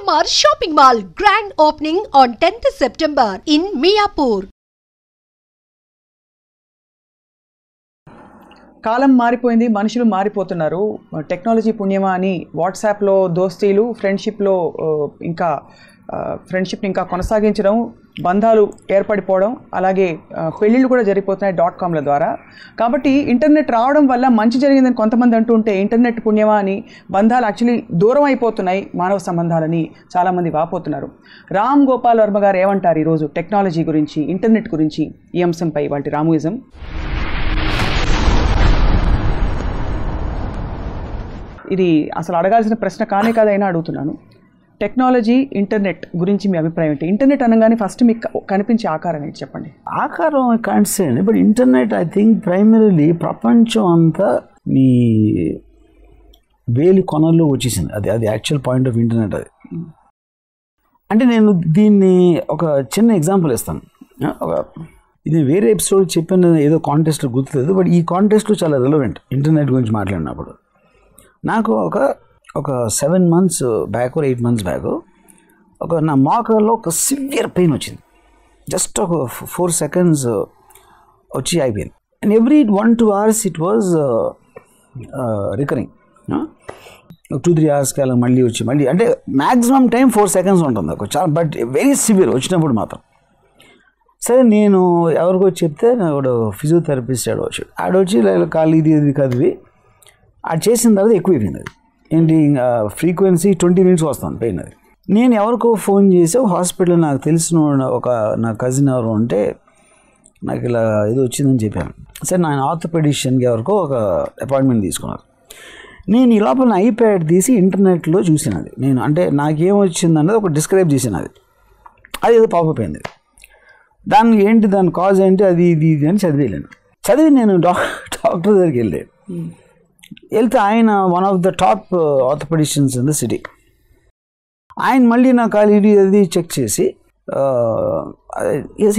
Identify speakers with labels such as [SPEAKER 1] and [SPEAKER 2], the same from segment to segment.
[SPEAKER 1] GMR Shopping Mall grand opening on 10th September in Miapur.
[SPEAKER 2] కాలం మారిపోయింది, మనుషులు మారిపోతున్నారు. Technology పుణ్యమా అని వాట్సాప్లో దోస్తీలు, ఫ్రెండ్షిప్ని ఇంకా కొనసాగించడం, బంధాలు ఏర్పడిపోవడం, అలాగే పెళ్ళిళ్ళు కూడా జరిగిపోతున్నాయి .comల ద్వారా. కాబట్టి ఇంటర్నెట్ రావడం వల్ల మంచి జరిగిందని కొంతమంది అంటుంటే ఇంటర్నెట్ పుణ్యమా అని బంధాలు యాక్చువల్లీ దూరం అయిపోతున్నాయి, మానవ సంబంధాలని చాలామంది వాపోతున్నారు. రామ్ గోపాల్ వర్మ గారు ఏమంటారు ఈరోజు టెక్నాలజీ గురించి, ఇంటర్నెట్ గురించి, ఈ అంశంపై వాటి రాముయిజం? ఇది అసలు అడగాల్సిన ప్రశ్న కానే కాదైనా అడుగుతున్నాను. టెక్నాలజీ, ఇంటర్నెట్ గురించి మీ అభిప్రాయం ఏంటి? ఇంటర్నెట్ అనగానే ఫస్ట్ మీకు కనిపించే ఆకారం ఏంటి చెప్పండి.
[SPEAKER 3] ఆకారం కాంట్ సే అండి, but internet I think primarily ప్రపంచం అంతా మీ వేలి కొనల్లో వచ్చేసింది. అది యాక్చువల్ పాయింట్ ఆఫ్ ఇంటర్నెట్. అది అంటే నేను దీన్ని ఒక చిన్న ఎగ్జాంపుల్ ఇస్తాను. ఇది వేరే ఎపిసోడ్ చెప్పిన ఏదో కాంటెస్ట్లో గుర్తులేదు, బట్ ఈ కాంటెస్ట్లో చాలా రిలవెంట్ ఇంటర్నెట్ గురించి మాట్లాడినప్పుడు. నాకు ఒక 7 months బ్యాక్ 8 months బ్యాక్ నా మోకాల్లో ఒక సివియర్ పెయిన్ వచ్చింది. జస్ట్ ఒక 4 seconds వచ్చి అయిపోయింది. And every 1-2 hours it was recurring. 2-3 hours అలా మళ్ళీ అంటే మ్యాక్సిమం టైం 4 seconds ఉంటుంది చాలా, బట్ వెరీ సివియర్ వచ్చినప్పుడు మాత్రం. సరే నేను ఎవరికో చెప్తే నాకు ఫిజియోథెరపిస్ట్ ఆడొచ్చి కాలు ఇది కదివి అది చేసిన తర్వాత ఎక్కువైపోయింది. అది ఏంటి ఫ్రీక్వెన్సీ 20 minutes వస్తుంది పెయిన్. అది నేను ఎవరికో ఫోన్ చేసి హాస్పిటల్ నాకు తెలిసిన నా కజిన్ ఎవరు ఉంటే నాకు ఇలా ఇది వచ్చిందని చెప్పాను. సరే నేను ఆర్థోపెడిషియన్కి ఎవరికో ఒక అపాయింట్మెంట్ తీసుకున్నారు. నేను ఈ లోపల ఐప్యాడ్ తీసి ఇంటర్నెట్లో చూసినది. నేను అంటే నాకేం వచ్చిందన్నది ఒక డిస్క్రైబ్ చేసినది. అది ఏదో పాపప్ అయింది. దాని కాజ్ ఏంటి అది ఇది అని చదివి నేను డాక్టర్ దగ్గరికి వెళ్తే ఆయన one of the top orthopaedicians in the city. ఆయన మళ్ళీ నా కాలు అది చెక్ చేసి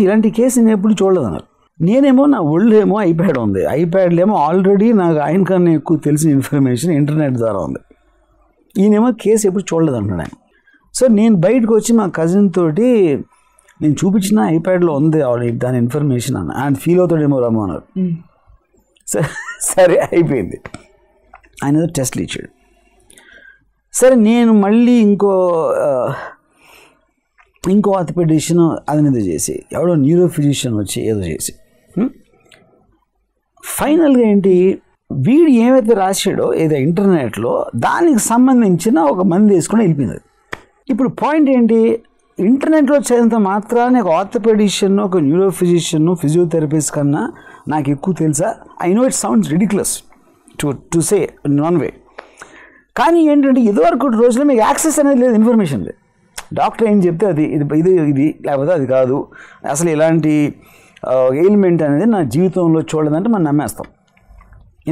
[SPEAKER 3] ఇలాంటి కేసు నేను ఎప్పుడు చూడలేదు అన్నారు. నేనేమో నా ఒళ్ళేమో ఐప్యాడ్ ఉంది, ఐప్యాడ్లో ఏమో ఆల్రెడీ నాకు ఆయన కన్నా ఎక్కువ తెలిసిన ఇన్ఫర్మేషన్ ఇంటర్నెట్ ద్వారా ఉంది. ఈయనేమో కేసు ఎప్పుడు చూడలేదు అంటున్నాడు ఆయన. సో నేను బయటకు వచ్చి మా కజిన్ తోటి నేను చూపించిన ఐప్యాడ్లో ఉంది దాని ఇన్ఫర్మేషన్ అన్న. ఆయన ఫీల్ అవుతాడేమో రమ్మ అన్నారు. సరే అయిపోయింది. ఆయన ఏదో టెస్ట్లు ఇచ్చాడు. సరే నేను మళ్ళీ ఇంకో ఆర్థోపెడిషియన్ అదనేది చేసి ఎవడో న్యూరో ఫిజిషియన్ వచ్చి ఏదో చేసి ఫైనల్గా ఏంటి వీడు ఏమైతే రాశాడో ఏదో ఇంటర్నెట్లో దానికి సంబంధించిన ఒక మంది వేసుకుని వెళ్ళిపోయింది. ఇప్పుడు పాయింట్ ఏంటి, ఇంటర్నెట్లో చదివినంత మాత్రాన్ని ఒక ఆర్థోపెడిషియన్, ఒక న్యూరో ఫిజిషియన్, ఫిజియోథెరపిస్ట్ కన్నా నాకు ఎక్కువ తెలుసా? I know it sounds ridiculous to say non way. కానీ ఏంటంటే ఇదివరకు రోజుల్లో మీకు యాక్సెస్ అనేది లేదు, ఇన్ఫర్మేషన్ లేదు. డాక్టర్ ఏం చెప్తే ఇది లేకపోతే అది కాదు, అసలు ఇలాంటి ఎయిల్మెంట్ అనేది నా జీవితంలో చూడదంటే మనం నమ్మేస్తాం.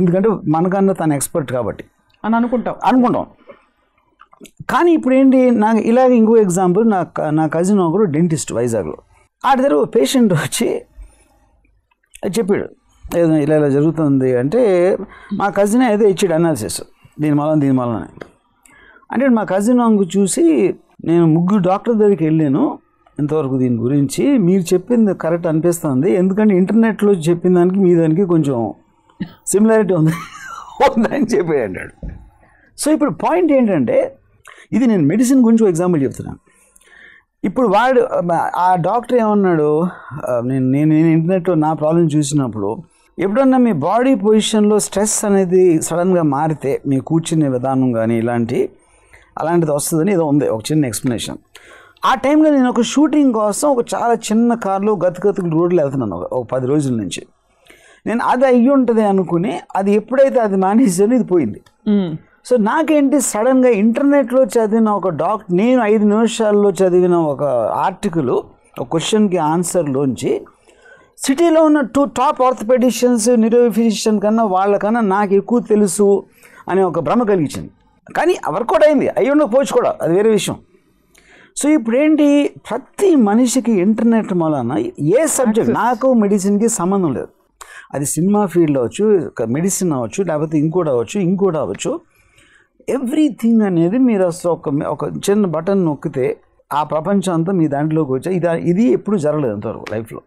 [SPEAKER 3] ఎందుకంటే మనకన్నా తన ఎక్స్పర్ట్ కాబట్టి అని అనుకుంటాం. కానీ ఇప్పుడు ఏంటి, నాకు ఇలాగ ఇంకో ఎగ్జాంపుల్, నా కజిన్ ఒకరు డెంటిస్ట్ వైజాగ్లో. ఆ దగ్గర పేషెంట్ వచ్చి చెప్పాడు ఏదో ఇలా జరుగుతుంది అంటే, మా కజిన్ ఏదో ఇచ్చాడు అనాలిసిస్ దీని వలన అంటే మా కజిన్ అంగు చూసి నేను 3 డాక్టర్ దగ్గరికి వెళ్ళాను ఇంతవరకు దీని గురించి, మీరు చెప్పింది కరెక్ట్ అనిపిస్తుంది, ఎందుకంటే ఇంటర్నెట్లో చెప్పిన దానికి మీ దానికి కొంచెం సిమిలారిటీ ఉందని చెప్పి అంటాడు. సో ఇప్పుడు పాయింట్ ఏంటంటే, ఇది నేను మెడిసిన్ గురించి ఎగ్జాంపుల్ చెప్తున్నాను. ఇప్పుడు ఆ డాక్టర్ ఏమన్నాడు, నేను ఇంటర్నెట్లో నా ప్రాబ్లం చూసినప్పుడు, ఎప్పుడన్నా మీ బాడీ పొజిషన్లో స్ట్రెస్ అనేది సడన్గా మారితే మీ కూర్చునే విధానం కానీ అలాంటిది వస్తుందని ఏదో ఉంది ఒక చిన్న ఎక్స్ప్లెనేషన్. ఆ టైంలో నేను ఒక షూటింగ్ కోసం ఒక చాలా చిన్న కార్లో గతుగతుకు రోడ్లు వెళ్తున్నాను ఒక 10 రోజుల నుంచి. నేను అది అయ్యి ఉంటుంది అనుకుని అది ఎప్పుడైతే అది మానేసానో ఇది పోయింది. సో నాకేంటి సడన్గా ఇంటర్నెట్లో చదివిన ఒక నేను 5 నిమిషాల్లో చదివిన ఒక ఆర్టికల్, ఒక క్వశ్చన్కి ఆన్సర్లోంచి సిటీలో ఉన్న 2 టాప్ ఆర్థోపెడిషియన్స్, న్యూరో ఫిజిషియన్ కన్నా వాళ్ళకన్నా నాకు ఎక్కువ తెలుసు అనే ఒక భ్రమ కలిగించింది. కానీ వర్కౌట్ అయింది, అయ్యి ఉండకపోవచ్చు కూడా, అది వేరే విషయం. సో ఇప్పుడు ఏంటి, ప్రతి మనిషికి ఇంటర్నెట్ వలన ఏ సబ్జెక్ట్, నాకు మెడిసిన్కి సంబంధం లేదు, అది సినిమా ఫీల్డ్ అవ్వచ్చు, మెడిసిన్ అవ్వచ్చు, లేకపోతే ఇంకోటి అవ్వచ్చు, ఎవ్రీథింగ్ అనేది మీరు అసలు ఒక చిన్న బటన్ నొక్కితే ఆ ప్రపంచం అంతా మీ దాంట్లోకి వచ్చి ఇది ఎప్పుడు జరగలేదు అంతవరకు లైఫ్లో.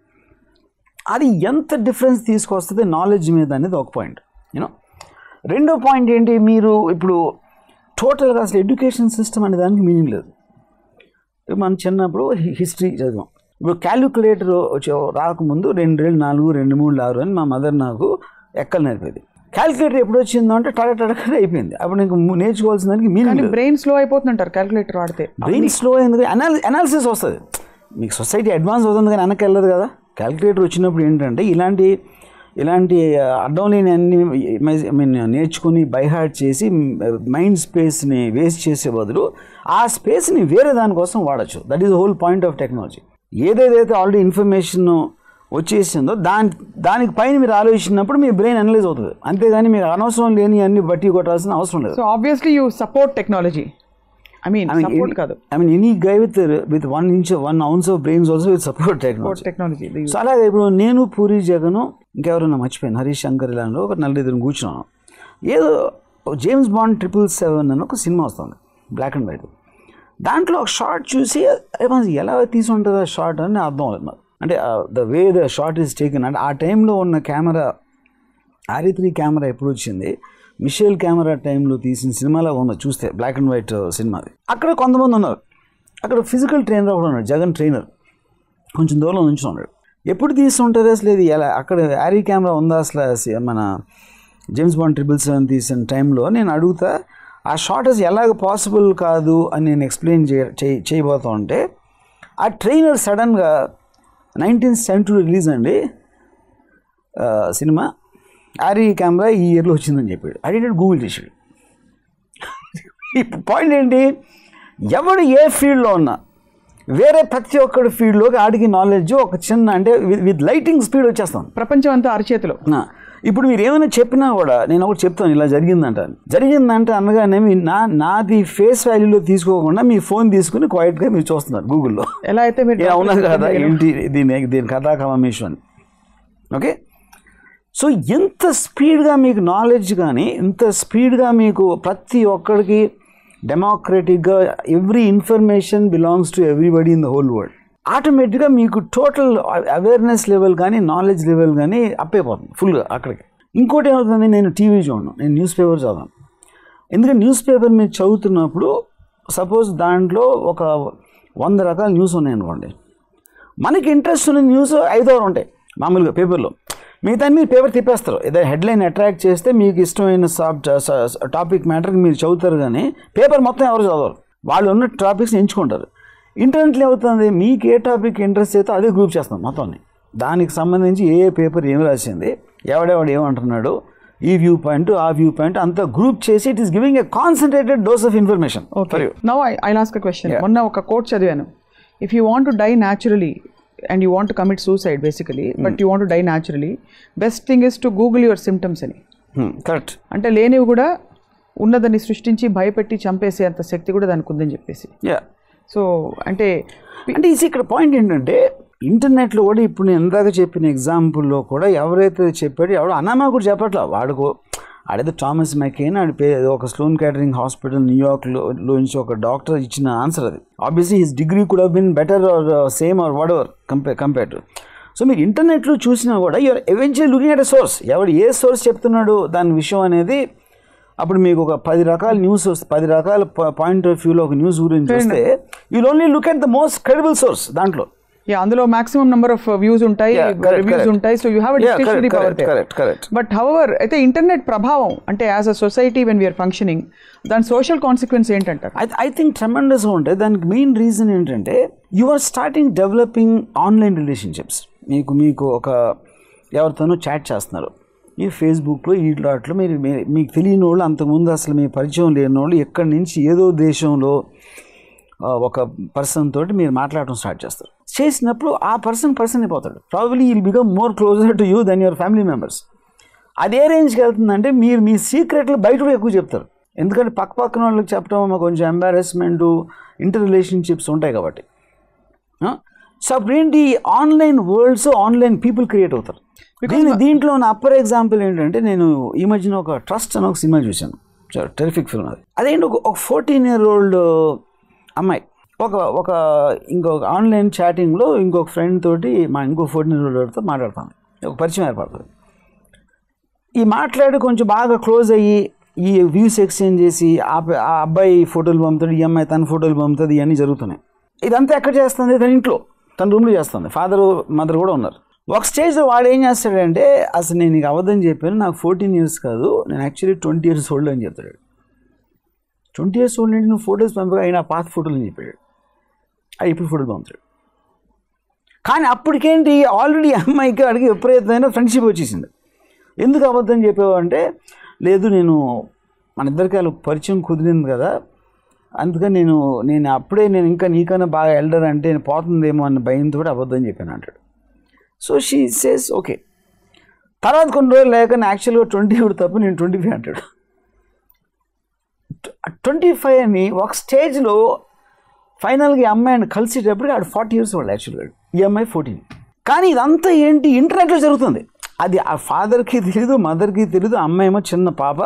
[SPEAKER 3] అది ఎంత డిఫరెన్స్ తీసుకొస్తుంది నాలెడ్జ్ మీద అనేది ఒక పాయింట్. యూనో రెండో పాయింట్ ఏంటి, మీరు ఇప్పుడు టోటల్గా అసలు ఎడ్యుకేషన్ సిస్టమ్ అనే దానికి మీనింగ్ లేదు. మనం చిన్నప్పుడు హిస్టరీ చదివాం. ఇప్పుడు క్యాలిక్యులేటర్ రాకముందు 2 2 4 2 3 6 అని మా మదర్ నాకు ఎక్కలు నేర్పేది. క్యాలిక్యులేటర్ ఎప్పుడు వచ్చిందో అంటే టడటడక అయిపోయింది. అప్పుడు నీకు నేర్చుకోవాల్సిన దానికి మీనింగ్.
[SPEAKER 2] బ్రెయిన్ స్లో అయిపోతుంటారు క్యాలిక్యులేటర్ వాడితే.
[SPEAKER 3] బ్రెయిన్ స్లో అయింది, అనాలిసిస్ వస్తుంది. మీకు సొసైటీ అడ్వాన్స్ అవుతుంది కానీ వెనక్కి వెళ్ళదు కదా. క్యాలిక్యులేటర్ వచ్చినప్పుడు ఏంటంటే ఇలాంటి అర్థం లేని అన్ని నేర్చుకుని బైహార్ట్ చేసి మైండ్ స్పేస్ని వేస్ట్ చేసే బదులు ఆ స్పేస్ని వేరే దానికోసం వాడచ్చు. That is the whole point of technology. ఏదేదైతే ఆల్రెడీ ఇన్ఫర్మేషన్ వచ్చేసిందో దానికి పైన మీరు ఆలోచించినప్పుడు మీ బ్రెయిన్ అనలైజ్ అవుతుంది. అంతేగాని మీకు అనవసరం లేని అన్ని బట్టి కొట్టాల్సిన అవసరం లేదు.
[SPEAKER 2] So obviously you support technology. I mean
[SPEAKER 3] any guy with 1 ounce of brains also will support technology. So అలాగే ఇప్పుడు నేను పూరి జగన్ ఇంకెవరైనా మర్చిపోయాను, హరీష్ శంకర్ ఇలాంటి ఒక 4 కూర్చున్నాను. ఏదో జేమ్స్ బాండ్ 777 అని ఒక సినిమా వస్తుంది, బ్లాక్ అండ్ వైట్. దాంట్లో ఒక షార్ట్ చూసి ఎలా తీసుకుంటుందో షార్ట్ అని అర్థం అవుతుంది మాకు. అంటే the way the short is taken. అంటే ఆ టైంలో ఉన్న కెమెరా RE3 కెమెరా ఎప్పుడు వచ్చింది, మిషేల్ కెమెరా టైంలో తీసిన సినిమాలో ఉంది చూస్తే, బ్లాక్ అండ్ వైట్ సినిమాది. అక్కడ కొంతమంది ఉన్నారు, అక్కడ ఫిజికల్ ట్రైనర్ ఒకడు ఉన్నాడు, జగన్ ట్రైనర్, కొంచెం దూరం నుంచి ఉన్నాడు. ఎప్పుడు తీసుకుంటారు అసలు ఇది ఎలా, అక్కడ RE కెమెరా ఉందా అసలు మన జేమ్స్ బాండ్ 777 తీసిన టైంలో నేను అడుగుతా, ఆ షార్ట్ అసలు ఎలాగ పాసిబుల్ కాదు అని నేను ఎక్స్ప్లెయిన్ చేయబోతా ఉంటే ఆ ట్రైనర్ సడన్గా 1972 రిలీజ్ అండి సినిమా, RE కెమెరా ఈ ఇయర్లో వచ్చిందని చెప్పాడు. అడిగినట్టు గూగుల్ చేసాడు. ఇప్పుడు పాయింట్ ఏంటి, ఎవడు ఏ ఫీల్డ్లో ఉన్నా వేరే ప్రతి ఒక్కడి ఫీల్డ్లోకి ఆడికి నాలెడ్జ్ ఒక చిన్న అంటే విత్ లైటింగ్ స్పీడ్ వచ్చేస్తాం.
[SPEAKER 2] ప్రపంచం అంతా అరచేతిలో.
[SPEAKER 3] ఇప్పుడు మీరు ఏమైనా చెప్పినా కూడా నేను ఒకటి చెప్తాను, ఇలా జరిగిందంటే అనగానే నాది ఫేస్ వాల్యూలో తీసుకోకుండా మీ ఫోన్ తీసుకుని క్వైట్గా మీరు చూస్తున్నారు గూగుల్లో.
[SPEAKER 2] ఎలా అయితే మీరు
[SPEAKER 3] అవునా కదా, ఏంటి దీని కథాకమేష్ అని. ఓకే, సో ఎంత స్పీడ్గా మీకు నాలెడ్జ్ కానీ ఇంత స్పీడ్గా మీకు ప్రతి ఒక్కడికి డెమోక్రటిక్గా every information belongs to everybody in the whole world. ఆటోమేటిక్గా మీకు టోటల్ అవేర్నెస్ లెవెల్ కానీ నాలెడ్జ్ లెవెల్ కానీ అప్ అయిపోతుంది ఫుల్గా అక్కడికి. ఇంకోటి ఏమవుతుంది, నేను టీవీ చూడను, నేను న్యూస్ పేపర్ చదవను. ఎందుకంటే న్యూస్ పేపర్ మీరు చదువుతున్నప్పుడు సపోజ్ దాంట్లో ఒక 100 రకాల న్యూస్ ఉన్నాయనుకోండి, మనకి ఇంట్రెస్ట్ ఉన్న న్యూస్ 5 ఉంటాయి మామూలుగా పేపర్లో. మిగతా మీరు పేపర్ తిప్పేస్తారు. ఏదైనా హెడ్లైన్ అట్రాక్ట్ చేస్తే మీకు ఇష్టమైన టాపిక్ మ్యాటర్కి మీరు చదువుతారు, కానీ పేపర్ మొత్తం ఎవరు చదవరు, వాళ్ళు ఉన్న టాపిక్స్ని ఎంచుకుంటారు. ఇంటర్నెట్లో అవుతుంది, మీకు ఏ టాపిక్ ఇంట్రెస్ట్ అయితే అదే గ్రూప్ చేస్తాం మొత్తాన్ని. దానికి సంబంధించి ఏ పేపర్ ఏమి రాసింది, ఎవడెవడు ఏమంటున్నాడు, ఈ వ్యూ పాయింట్ ఆ వ్యూ పాయింట్ అంతా గ్రూప్ చేసి it is giving a concentrated dose of information.
[SPEAKER 2] Now I'll ask a question. మొన్న ఒక కోట్ చదివాను, if you want to die naturally and you want to commit suicide basically, but you want to die naturally, best thing is to google your symptoms అని.
[SPEAKER 3] Correct.
[SPEAKER 2] అంటే లేనివి కూడా ఉన్నదని సృష్టించి భయపెట్టి చంపేసే అంత శక్తి కూడా దానికి ఉందని చెప్పేసి. సో అంటే
[SPEAKER 3] ఇక్కడ పాయింట్ ఏంటంటే ఇంటర్నెట్లో కూడా ఇప్పుడు నేను ఎందాక చెప్పిన ఎగ్జాంపుల్లో కూడా ఎవరైతే చెప్పాడో ఎవడో అనామా కూడా చెప్పట్లా, వాడుకో ఆడేదో థామస్ మెకెయిన్ ఒక స్లోన్ క్యాటరింగ్ హాస్పిటల్ న్యూయార్క్లో నుంచి ఒక డాక్టర్ ఇచ్చిన ఆన్సర్ అది. Obviously his degree could have been better or same or whatever compare to. So మీరు ఇంటర్నెట్లో చూసినా కూడా you're eventually looking at a source, ఎవడు ఏ సోర్స్ చెప్తున్నాడు దాని విషయం అనేది. అప్పుడు మీకు ఒక 10 రకాల న్యూస్ వస్తే, 10 రకాల పాయింట్ ఆఫ్ వ్యూలో ఒక న్యూస్ గురించి వస్తే you will only look at the most credible source దాంట్లో.
[SPEAKER 2] అందులో మాక్సిమం నెంబర్ ఆఫ్ వ్యూస్ ఉంటాయి, రివ్యూస్ ఉంటాయి. So you have discretionary power there. But however అయితే ఇంటర్నెట్ ప్రభావం అంటే as a society when we're functioning దాని సోషల్ కాన్సిక్వెన్స్ ఏంటంటారు?
[SPEAKER 3] I think ట్రెమెండస్గా ఉంటాయి. దానికి మెయిన్ రీజన్ ఏంటంటే you are starting developing online relationships. మీకు ఒక ఎవరితోనో చాట్ చేస్తున్నారు ఈ ఫేస్బుక్లో వీటిలో, మీకు తెలియని వాళ్ళు, అంతకుముందు అసలు మీ పరిచయం లేని వాళ్ళు ఎక్కడి నుంచి ఏదో దేశంలో ఒక పర్సన్ తోటి మీరు మాట్లాడటం స్టార్ట్ చేసినప్పుడు ఆ పర్సన్ అయిపోతాడు. Probably will become more closer to you then your family members. అదే రేంజ్కి వెళ్తుందంటే మీరు మీ సీక్రెట్లు బయట ఎక్కువ చెప్తారు. ఎందుకంటే పక్కన వాళ్ళకి చెప్పడం కొంచెం ఎంబారెస్మెంటు, ఇంటర్ రిలేషన్షిప్స్ ఉంటాయి కాబట్టి. సో అప్పుడేంటి, online worlds online people create అవుతారు. దీంట్లో నా అప్పర్ ఎగ్జాంపుల్ ఏంటంటే, నేను ఈ మధ్యన ఒక ట్రస్ట్ అని ఒక సినిమా చూశాను. టెరిఫిక్ ఫిల్మ్ అది. అదేంటి ఒక 14-year-old అమ్మాయి ఒక ఇంకొక ఆన్లైన్ చాటింగ్లో ఇంకొక ఫ్రెండ్ తోటి ఇంకో 14-year-oldతో మాట్లాడుతాను, ఒక పరిచయం ఏర్పడుతుంది. ఈ మాట్లాడి కొంచెం బాగా క్లోజ్ అయ్యి ఈ వ్యూస్ ఎక్స్చేంజ్ చేసి ఆ అబ్బాయి ఫోటోలు పంపుతాడు, ఈ అమ్మాయి తన ఫోటోలు పంపుతుంది, ఇవన్నీ జరుగుతున్నాయి. ఇదంతా ఎక్కడ చేస్తుంది? తన ఇంట్లో, తన రూమ్లో చేస్తుంది. ఫాదరు మదర్ కూడా ఉన్నారు. ఒక స్టేజ్లో వాడు ఏం చేస్తాడంటే, అసలు నేను నీకు అబద్ధం చెప్పాను, నాకు 14 years కాదు, నేను యాక్చువల్లీ 20 years old అని చెప్తాడు. 20 years old నుండి నువ్వు ఫోటోస్ పంపగా అయినా పాత ఫోటోలు అని చెప్పాడు. అది ఇప్పుడు ఫోటోలు పంపుతాడు. కానీ అప్పటికేంటి, ఆల్రెడీ అమ్మాయికి అడిగి విపరీతమైన ఫ్రెండ్షిప్ వచ్చేసింది. ఎందుకు అబద్ధం చెప్పావు అంటే, లేదు నేను మన ఇద్దరికి వాళ్ళు పరిచయం కుదిరింది కదా, అందుకని నేను అప్పుడే నేను ఇంకా నీకన్నా బాగా ఎల్డర్ అంటే నేను పోతుందేమో అన్న భయంతో అబద్ధం చెప్పాను అంటాడు. So she says okay. తర్వాత కొన్ని రోజులు లేక యాక్చువల్గా 20 కూడా తప్పు, నేను 25 అంటాడు. 25 అని ఒక స్టేజ్లో ఫైనల్గా ఈ అమ్మాయిని కలిసేటప్పటికి ఆడు 40 years old యాక్చువల్గా, ఈ అమ్మాయి 14. కానీ ఇదంతా ఏంటి, ఇంటర్నెట్లో జరుగుతుంది. అది ఆ ఫాదర్కి తెలీదు, మదర్కి తెలీదు, అమ్మాయి ఏమో చిన్న పాప,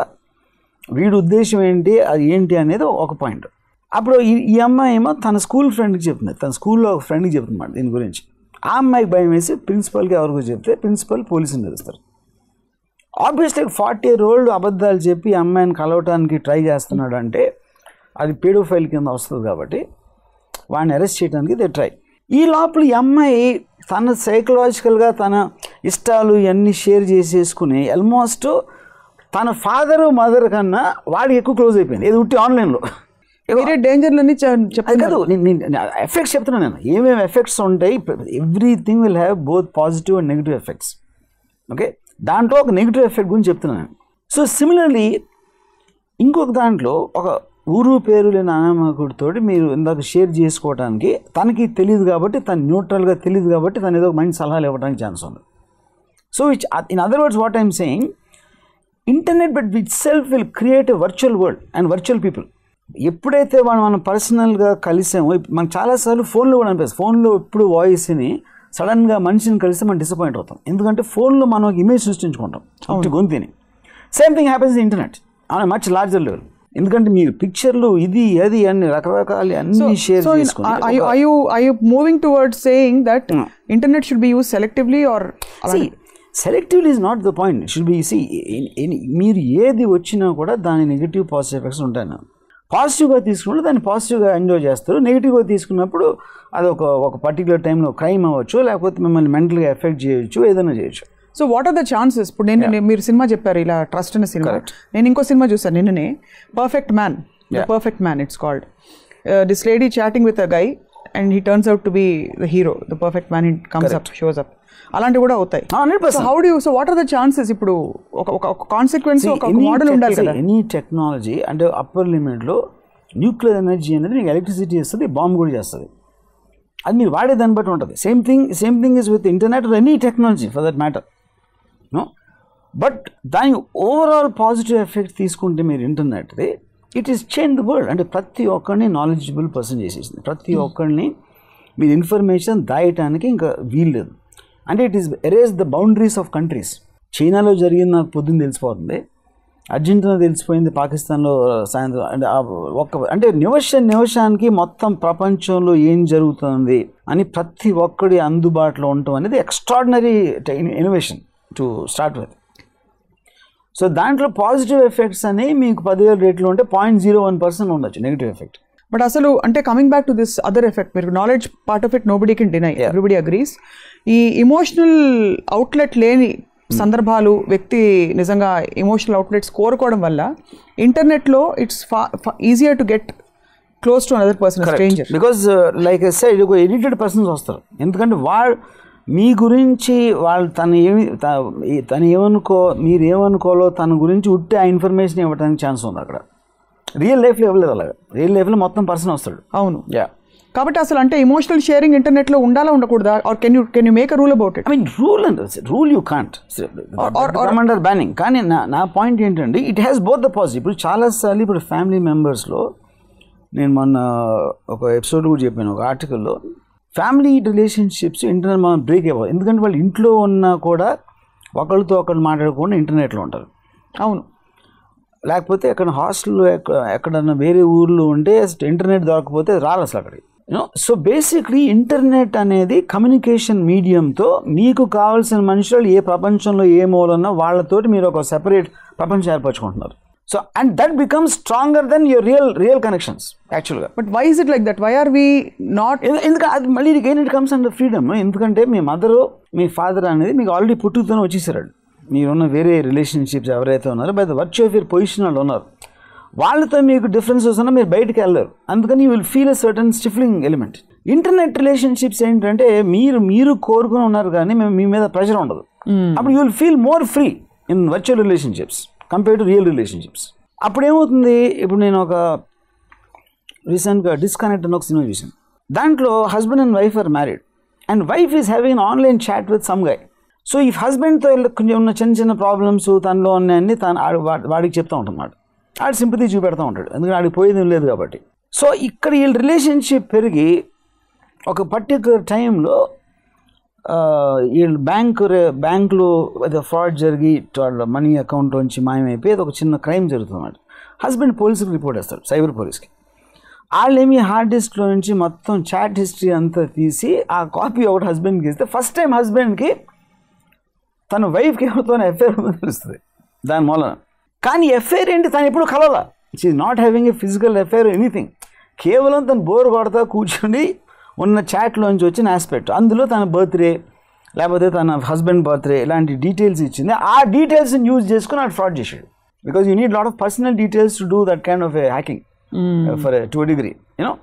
[SPEAKER 3] వీడి ఉద్దేశం ఏంటి అది ఏంటి అనేది ఒక పాయింట్. అప్పుడు ఈ అమ్మాయి ఏమో తన స్కూల్ ఫ్రెండ్కి చెప్తుంది, తన స్కూల్లో ఒక ఫ్రెండ్కి చెప్తున్నమాట దీని గురించి. ఆ అమ్మాయికి భయం వేసి ప్రిన్సిపల్కి ఎవరికో చెప్తే ప్రిన్సిపల్ పోలీసుని తెలుస్తారు. ఆబ్వియస్లీ 40-year-old అబద్ధాలు చెప్పి అమ్మాయిని కలవటానికి ట్రై చేస్తున్నాడు అంటే అది పేడోఫైల్ కింద వస్తుంది కాబట్టి వాడిని అరెస్ట్ చేయడానికి దే ట్రై. ఈ లోపల ఈ అమ్మాయి తన సైకలాజికల్గా తన ఇష్టాలు ఇవన్నీ షేర్ చేసేసుకుని ఆల్మోస్ట్ తన ఫాదరు మదర్ కన్నా వాడికి ఎక్కువ క్లోజ్ అయిపోయింది. ఇది ఉట్టి ఆన్లైన్లో
[SPEAKER 2] డేంజర్లని
[SPEAKER 3] కాదు, ఎఫెక్ట్స్ చెప్తున్నాను నేను, ఏమేమి ఎఫెక్ట్స్ ఉంటాయి. Everything will have both positive and negative effects. Okay, దాంట్లో ఒక నెగిటివ్ ఎఫెక్ట్ గురించి చెప్తున్నాను. సో సిమిలర్లీ ఇంకొక దాంట్లో ఒక ఊరు పేరు లేని అనామకుడితో మీరు ఇందాక షేర్ చేసుకోవడానికి తనకి తెలియదు కాబట్టి, తను న్యూట్రల్గా తెలియదు కాబట్టి తను ఏదో మంచి సలహాలు ఇవ్వడానికి ఛాన్స్ ఉంది. So in other words what I'm saying, internet but it self will create a virtual world and virtual people. ఎప్పుడైతే మనం పర్సనల్గా కలిసామో, మనకు చాలాసార్లు ఫోన్లో కూడా అనిపిస్తుంది, ఫోన్లో ఎప్పుడు వాయిస్ని సడన్గా మనిషిని కలిస్తే మనం డిసప్పాయింట్ అవుతాం. ఎందుకంటే ఫోన్లో మనం ఒక ఇమేజ్ సృష్టించుకుంటాం గొంతుని. Same thing happens in internet on much larger level. ఎందుకంటే మీరు పిక్చర్లు ఇది అది అన్ని రకరకాల అన్ని షేర్ చేసుకుంటారు.
[SPEAKER 2] Are you moving towards saying that internet should be used selectively or
[SPEAKER 3] selectively is not the point. It should be, see, మీరు ఏది వచ్చినా కూడా దాని నెగిటివ్ పాజిటివ్ ఎఫెక్ట్స్ ఉంటాయి. పాజిటివ్గా తీసుకుంటే దాన్ని పాజిటివ్గా ఎంజాయ్ చేస్తారు, నెగిటివ్గా తీసుకున్నప్పుడు అది ఒక పర్టికులర్ టైంలో క్రైమ్ అవ్వచ్చు, లేకపోతే మిమ్మల్ని మెంటల్గా ఎఫెక్ట్ చేయొచ్చు, ఏదైనా చేయొచ్చు.
[SPEAKER 2] So what are the chances? ఇప్పుడు మీరు సినిమా చెప్పారు ఇలా ట్రస్ట్ అనే సినిమా, నేను ఇంకో సినిమా చూసాను నిన్ననే, perfect man. Perfect man it's called. This lady chatting with a guy and he turns out to be the hero, the perfect man, he comes up, shows up. అలాంటివి కూడా అవుతాయి. So what are the chances? ఇప్పుడు ఒక consequence, ఒక model ఉండాలి కదా.
[SPEAKER 3] Any technology అంటే upper లిమిట్లో న్యూక్లియర్ ఎనర్జీ అనేది మీకు ఎలక్ట్రిసిటీ చేస్తుంది, బాంబు కూడా చేస్తుంది. అది మీరు వాడే దాన్ని బట్టి ఉంటుంది. Same thing is with internet or any technology for that matter. No, but దాని ఓవరాల్ పాజిటివ్ ఎఫెక్ట్ తీసుకుంటే మీరు ఇంటర్నెట్ది, it is change the world. అంటే ప్రతి ఒక్కరిని నాలెడ్జబుల్ పర్సన్ చేసేసింది, ప్రతి ఒక్కరిని మీరు ఇన్ఫర్మేషన్ దాయటానికి ఇంకా వీల్లేదు. అంటే it is erase the boundaries of countries. చైనాలో జరిగింది నాకు పొద్దున్న తెలిసిపోతుంది, అర్జెంటీనా తెలిసిపోయింది, పాకిస్తాన్లో సాయంత్రం. అంటే నిమిషానికి మొత్తం ప్రపంచంలో ఏం జరుగుతుంది అని ప్రతి ఒక్కడి అందుబాటులో ఉండటం అనేది extraordinary innovation to start with. So దాంట్లో పాజిటివ్ ఎఫెక్ట్స్ అనేవి మీకు 10,000 రేట్లు ఉంటే 0.01% ఉండొచ్చు నెగిటివ్ ఎఫెక్ట్.
[SPEAKER 2] బట్ అసలు అంటే coming back to this other effect, మీరు knowledge part of it nobody can deny, everybody agrees. ఈ ఇమోషనల్ అవుట్లెట్ లేని సందర్భాలు, వ్యక్తి నిజంగా ఎమోషనల్ అవుట్లెట్స్ కోరుకోవడం వల్ల ఇంటర్నెట్లో it's easier to get close to another person, stranger.
[SPEAKER 3] Because like I said, ఒక ఎడిటెడ్ పర్సన్స్ వస్తారు. ఎందుకంటే వాళ్ళు మీ గురించి వాళ్ళు తను మీరు ఏమనుకోలో తన గురించి ఉట్టి ఆ ఇన్ఫర్మేషన్ ఇవ్వడానికి ఛాన్స్ ఉంది అక్కడ. రియల్ లైఫ్లో ఇవ్వలేదు అలాగా. రియల్ లైఫ్లో మొత్తం పర్సన్ వస్తాడు.
[SPEAKER 2] అవును, యా. కాబట్టి అసలు అంటే ఎమోషనల్ షేరింగ్ ఇంటర్నెట్లో ఉండాలా ఉండకూడదా? Or can you make a rule about it?
[SPEAKER 3] I mean rule you can't under banning. కానీ నా పాయింట్ ఏంటంటే, it has both the positive. ఇప్పుడు చాలాసార్లు ఇప్పుడు ఫ్యామిలీ మెంబర్స్లో, నేను మొన్న ఒక ఎపిసోడ్ కూడా చెప్పాను, ఒక ఆర్టికల్లో, ఫ్యామిలీ రిలేషన్షిప్స్ ఇంటర్నెట్ మనం బ్రేక్ అవ్వాలి. ఎందుకంటే వాళ్ళు ఇంట్లో ఉన్నా కూడా ఒకళ్ళతో ఒకళ్ళు మాట్లాడకుండా ఇంటర్నెట్లో ఉంటారు.
[SPEAKER 2] అవును,
[SPEAKER 3] లేకపోతే ఎక్కడ హాస్టల్లో ఎక్కడన్నా వేరే ఊర్లో ఉంటే ఇంటర్నెట్ దొరకకపోతే రాదు అసలు అక్కడికి. సో బేసిక్లీ ఇంటర్నెట్ అనేది కమ్యూనికేషన్ మీడియంతో మీకు కావాల్సిన మనుషులు ఏ ప్రపంచంలో ఏ మూలన్నా వాళ్ళతోటి మీరు ఒక సెపరేట్ ప్రపంచం ఏర్పరచుకుంటున్నారు. So and that becomes stronger then your real connections యాక్చువల్గా.
[SPEAKER 2] But why is it like that? Why are we not?
[SPEAKER 3] ఎందుకంటే అది మళ్ళీ again it comes under freedom. ఎందుకంటే మీ మదరు మీ ఫాదర్ అనేది మీకు ఆల్రెడీ పుట్టుకతోనే వచ్చేసారు. మీరున్న వేరే రిలేషన్షిప్స్ ఎవరైతే ఉన్నారో by the virtue of your position వాళ్ళు ఉన్నారు, వాళ్ళతో మీకు డిఫరెన్సెస్ ఉన్నా మీరు బయటకు వెళ్ళరు. అందుకని you will feel a certain స్టిఫ్లింగ్ element. Internet relationships ఏంటంటే మీరు కోరుకుని ఉన్నారు కానీ మీ మీద ప్రెషర్ ఉండదు. అప్పుడు you will feel more free in virtual relationships compare to real relationships. అప్పుడు ఏమవుతుంది, ఇప్పుడు నేను ఒక రీసెంట్గా డిస్కనెక్ట్ అని ఒక సినిమా చూసాను. దాంట్లో husband and wife are married and wife is having online chat with some guy. So ఈ హస్బెండ్తో కొంచెం ఉన్న చిన్న ప్రాబ్లమ్స్ తనలో ఉన్నాయని వాడికి చెప్తూ ఉంటాడు. ఆడు సింపతి చూపెడతా ఉంటాడు, ఎందుకంటే ఆడికి పోయేది లేదు కాబట్టి. సో ఇక్కడ వీళ్ళ రిలేషన్షిప్ పెరిగి ఒక పర్టికులర్ టైంలో వీళ్ళు బ్యాంకులో ఏదో ఫ్రాడ్ జరిగి వాళ్ళ మనీ అకౌంట్ నుంచి మాయమైపోయి ఒక చిన్న క్రైమ్ జరుగుతుంది. హస్బెండ్ పోలీసుకి రిపోర్ట్ చేస్తాడు, సైబర్ పోలీస్కి. వాళ్ళేమి హార్డ్ డిస్క్లో నుంచి మొత్తం చాట్ హిస్టరీ అంతా తీసి ఆ కాపీ ఒకటి హస్బెండ్కి ఇస్తే ఫస్ట్ టైం హస్బెండ్కి తన వైఫ్కి ఎవరితో ఎఫ్ఐఆర్ ఉందో తెలుస్తుంది దాని మూలన. కానీ ఎఫ్ఐఆర్ ఏంటి, తను ఎప్పుడు కలవాలా. She not having a physical affair anything. కేవలం తను బోర్ కొడతా కూర్చొని ఉన్న చాట్లోంచి వచ్చిన ఆస్పెక్ట్, అందులో తన బర్త్డే లేకపోతే తన హస్బెండ్ బర్త్డే ఇలాంటి డీటెయిల్స్ ఇచ్చింది. ఆ డీటెయిల్స్ని యూజ్ చేసుకుని ఆడు ఫ్రాడ్ చేసాడు. Because you need lot of personal details to do that kind of A hacking for to degree you know.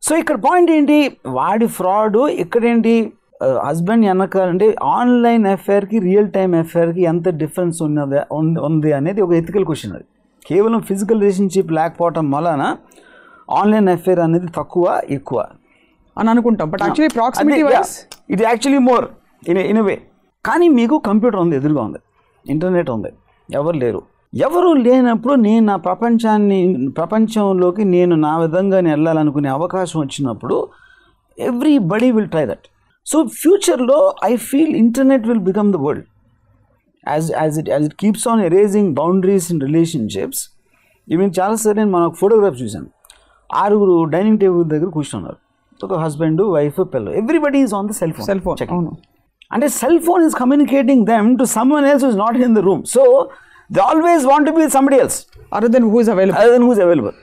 [SPEAKER 3] So ఇక్కడ పాయింట్ ఏంటి, వాడి ఫ్రాడ్ ఇక్కడేంటి, హస్బెండ్ వెనకాల అంటే ఆన్లైన్ ఎఫ్ఐఆర్కి రియల్ టైమ్ ఎఫ్ఐఆర్కి ఎంత డిఫరెన్స్ ఉంది అనేది ఒక ఎథికల్ క్వశ్చన్. అది కేవలం ఫిజికల్ రిలేషన్షిప్ లేకపోవటం వలన ఆన్లైన్ ఎఫ్ఐఆర్ అనేది తక్కువ ఎక్కువ
[SPEAKER 2] అని అనుకుంటాం. But actually proximity wise
[SPEAKER 3] it actually more in a way. కానీ మీకు కంప్యూటర్ ఉంది, ఎదురుగా ఉంది, ఇంటర్నెట్ ఉంది, ఎవరు లేనప్పుడు నేను నా ప్రపంచంలోకి నేను నా విధంగా వెళ్ళాలనుకునే అవకాశం వచ్చినప్పుడు everybody will try that. So ఫ్యూచర్లో I feel internet will become the world as it keeps on erasing boundaries in relationships. Even చాలాసార్లు నేను మన ఫోటోగ్రాఫ్ చూశాను, 6 డైనింగ్ టేబుల్ దగ్గర కూర్చున్నారు, ఒక హస్బెండ్ వైఫ్ పిల్లలు, everybody is on the cell phone. అంటే cell phone is communicating them to someone else who's not in the room. So they always want to be somebody else
[SPEAKER 2] other than who is available.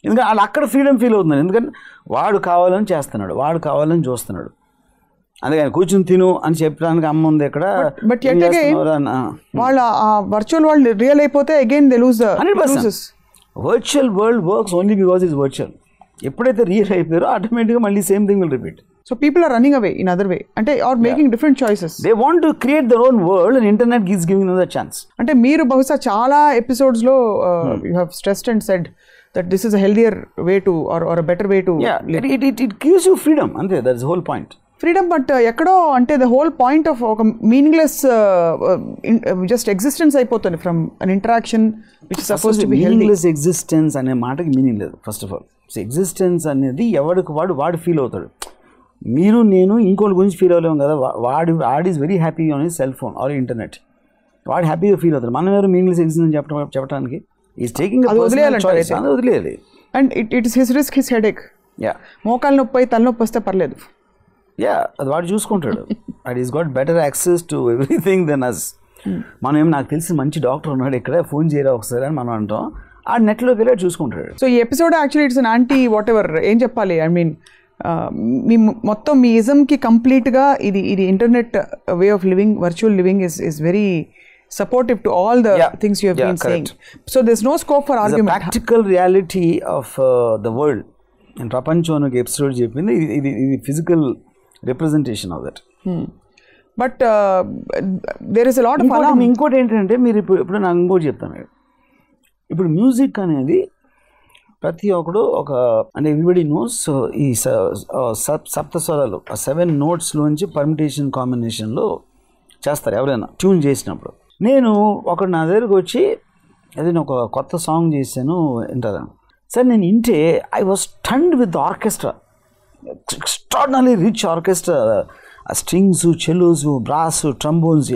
[SPEAKER 3] ఎందుకంటే వాళ్ళు అక్కడ freedom feel అవుతున్నారు, ఎందుకంటే వాడు కావాలని చేస్తున్నాడు, వాడు కావాలని చూస్తున్నాడు. అందుకని కూర్చుని తిను అని చెప్పడానికి అమ్మ ఉంది ఇక్కడ.
[SPEAKER 2] బట్ వాళ్ళ వర్చువల్ వరల్డ్ రియల్ అయిపోతే again they lose.
[SPEAKER 3] 100% virtual world works only because is virtual. ఎప్పుడైతే రియల్ అయిపోయారో ఆటోమేటిక్గా మళ్ళీ same thing will repeat.
[SPEAKER 2] So people are running away in other way, అంటే are making different choices.
[SPEAKER 3] They want to create their own world and internet gives giving them the chance.
[SPEAKER 2] అంటే మీరు బహుశా చాలా ఎపిసోడ్స్లో you have stressed and said that this is a healthier way to or a better way to
[SPEAKER 3] live. It gives you freedom, ante that's the whole point.
[SPEAKER 2] Freedom, but ekkado ante the whole point of oka meaningless just existence అయిపోతుంది from an interaction which is supposed to be healthy.
[SPEAKER 3] Meaningless existence ane maataki meaning ledu. First of all, so existence anedi evadiki vaadu feel avutaru. Meeru nenu inkol guరించి feel avaleం kada. Vaad is very happy on his cell phone or internet. Vaad happy feel avutaru. Manam evaru meaningless existence చెప్పడానికి is taking వదిలేయాలి.
[SPEAKER 2] And it is his risk, his headache. మోకాలు నొప్పి తలనొప్పి వస్తే పర్లేదు,
[SPEAKER 3] అది వాడు చూసుకుంటాడు. And is got better access to everything then us. మనం ఏం నాకు తెలిసి మంచి డాక్టర్ ఉన్నాడు ఇక్కడ, ఫోన్ చేయరా ఒకసారి అని మనం అంటాం, ఆ నెట్లోకి వెళ్ళి చూసుకుంటాడు.
[SPEAKER 2] సో ఈ episode actually it's an anti what ever. ఏం చెప్పాలి, ఐ మీన్ మీ మొత్తం మీ ఇజంకి కంప్లీట్గా ఇది internet way of living, virtual living is very supportive to all the things you have been saying. So there's no scope for argument.
[SPEAKER 3] The practical reality of the world in prapanchonuk episode cheppindi idi physical representation of that.
[SPEAKER 2] But there is a lot of alarm.
[SPEAKER 3] Inkoti entante meer ippudu nanu ingoti cheptanu. Ippudu music anedi ప్రతి ఒక్కడు ఒక అంటే everybody knows ఈ Saptaswaralu 7 నోట్స్లోంచి permutation కాంబినేషన్లో చేస్తారు ఎవరైనా tune చేసినప్పుడు. నేను ఒకడు నా దగ్గరకు వచ్చి అదే ఒక కొత్త సాంగ్ చేశాను వింటాను సార్, నేను వింటే I was stunned with orchestra, extraordinary rich orchestra ఆ స్ట్రింగ్స్, చెలోస్, బ్రాస్, ట్రంబోన్స్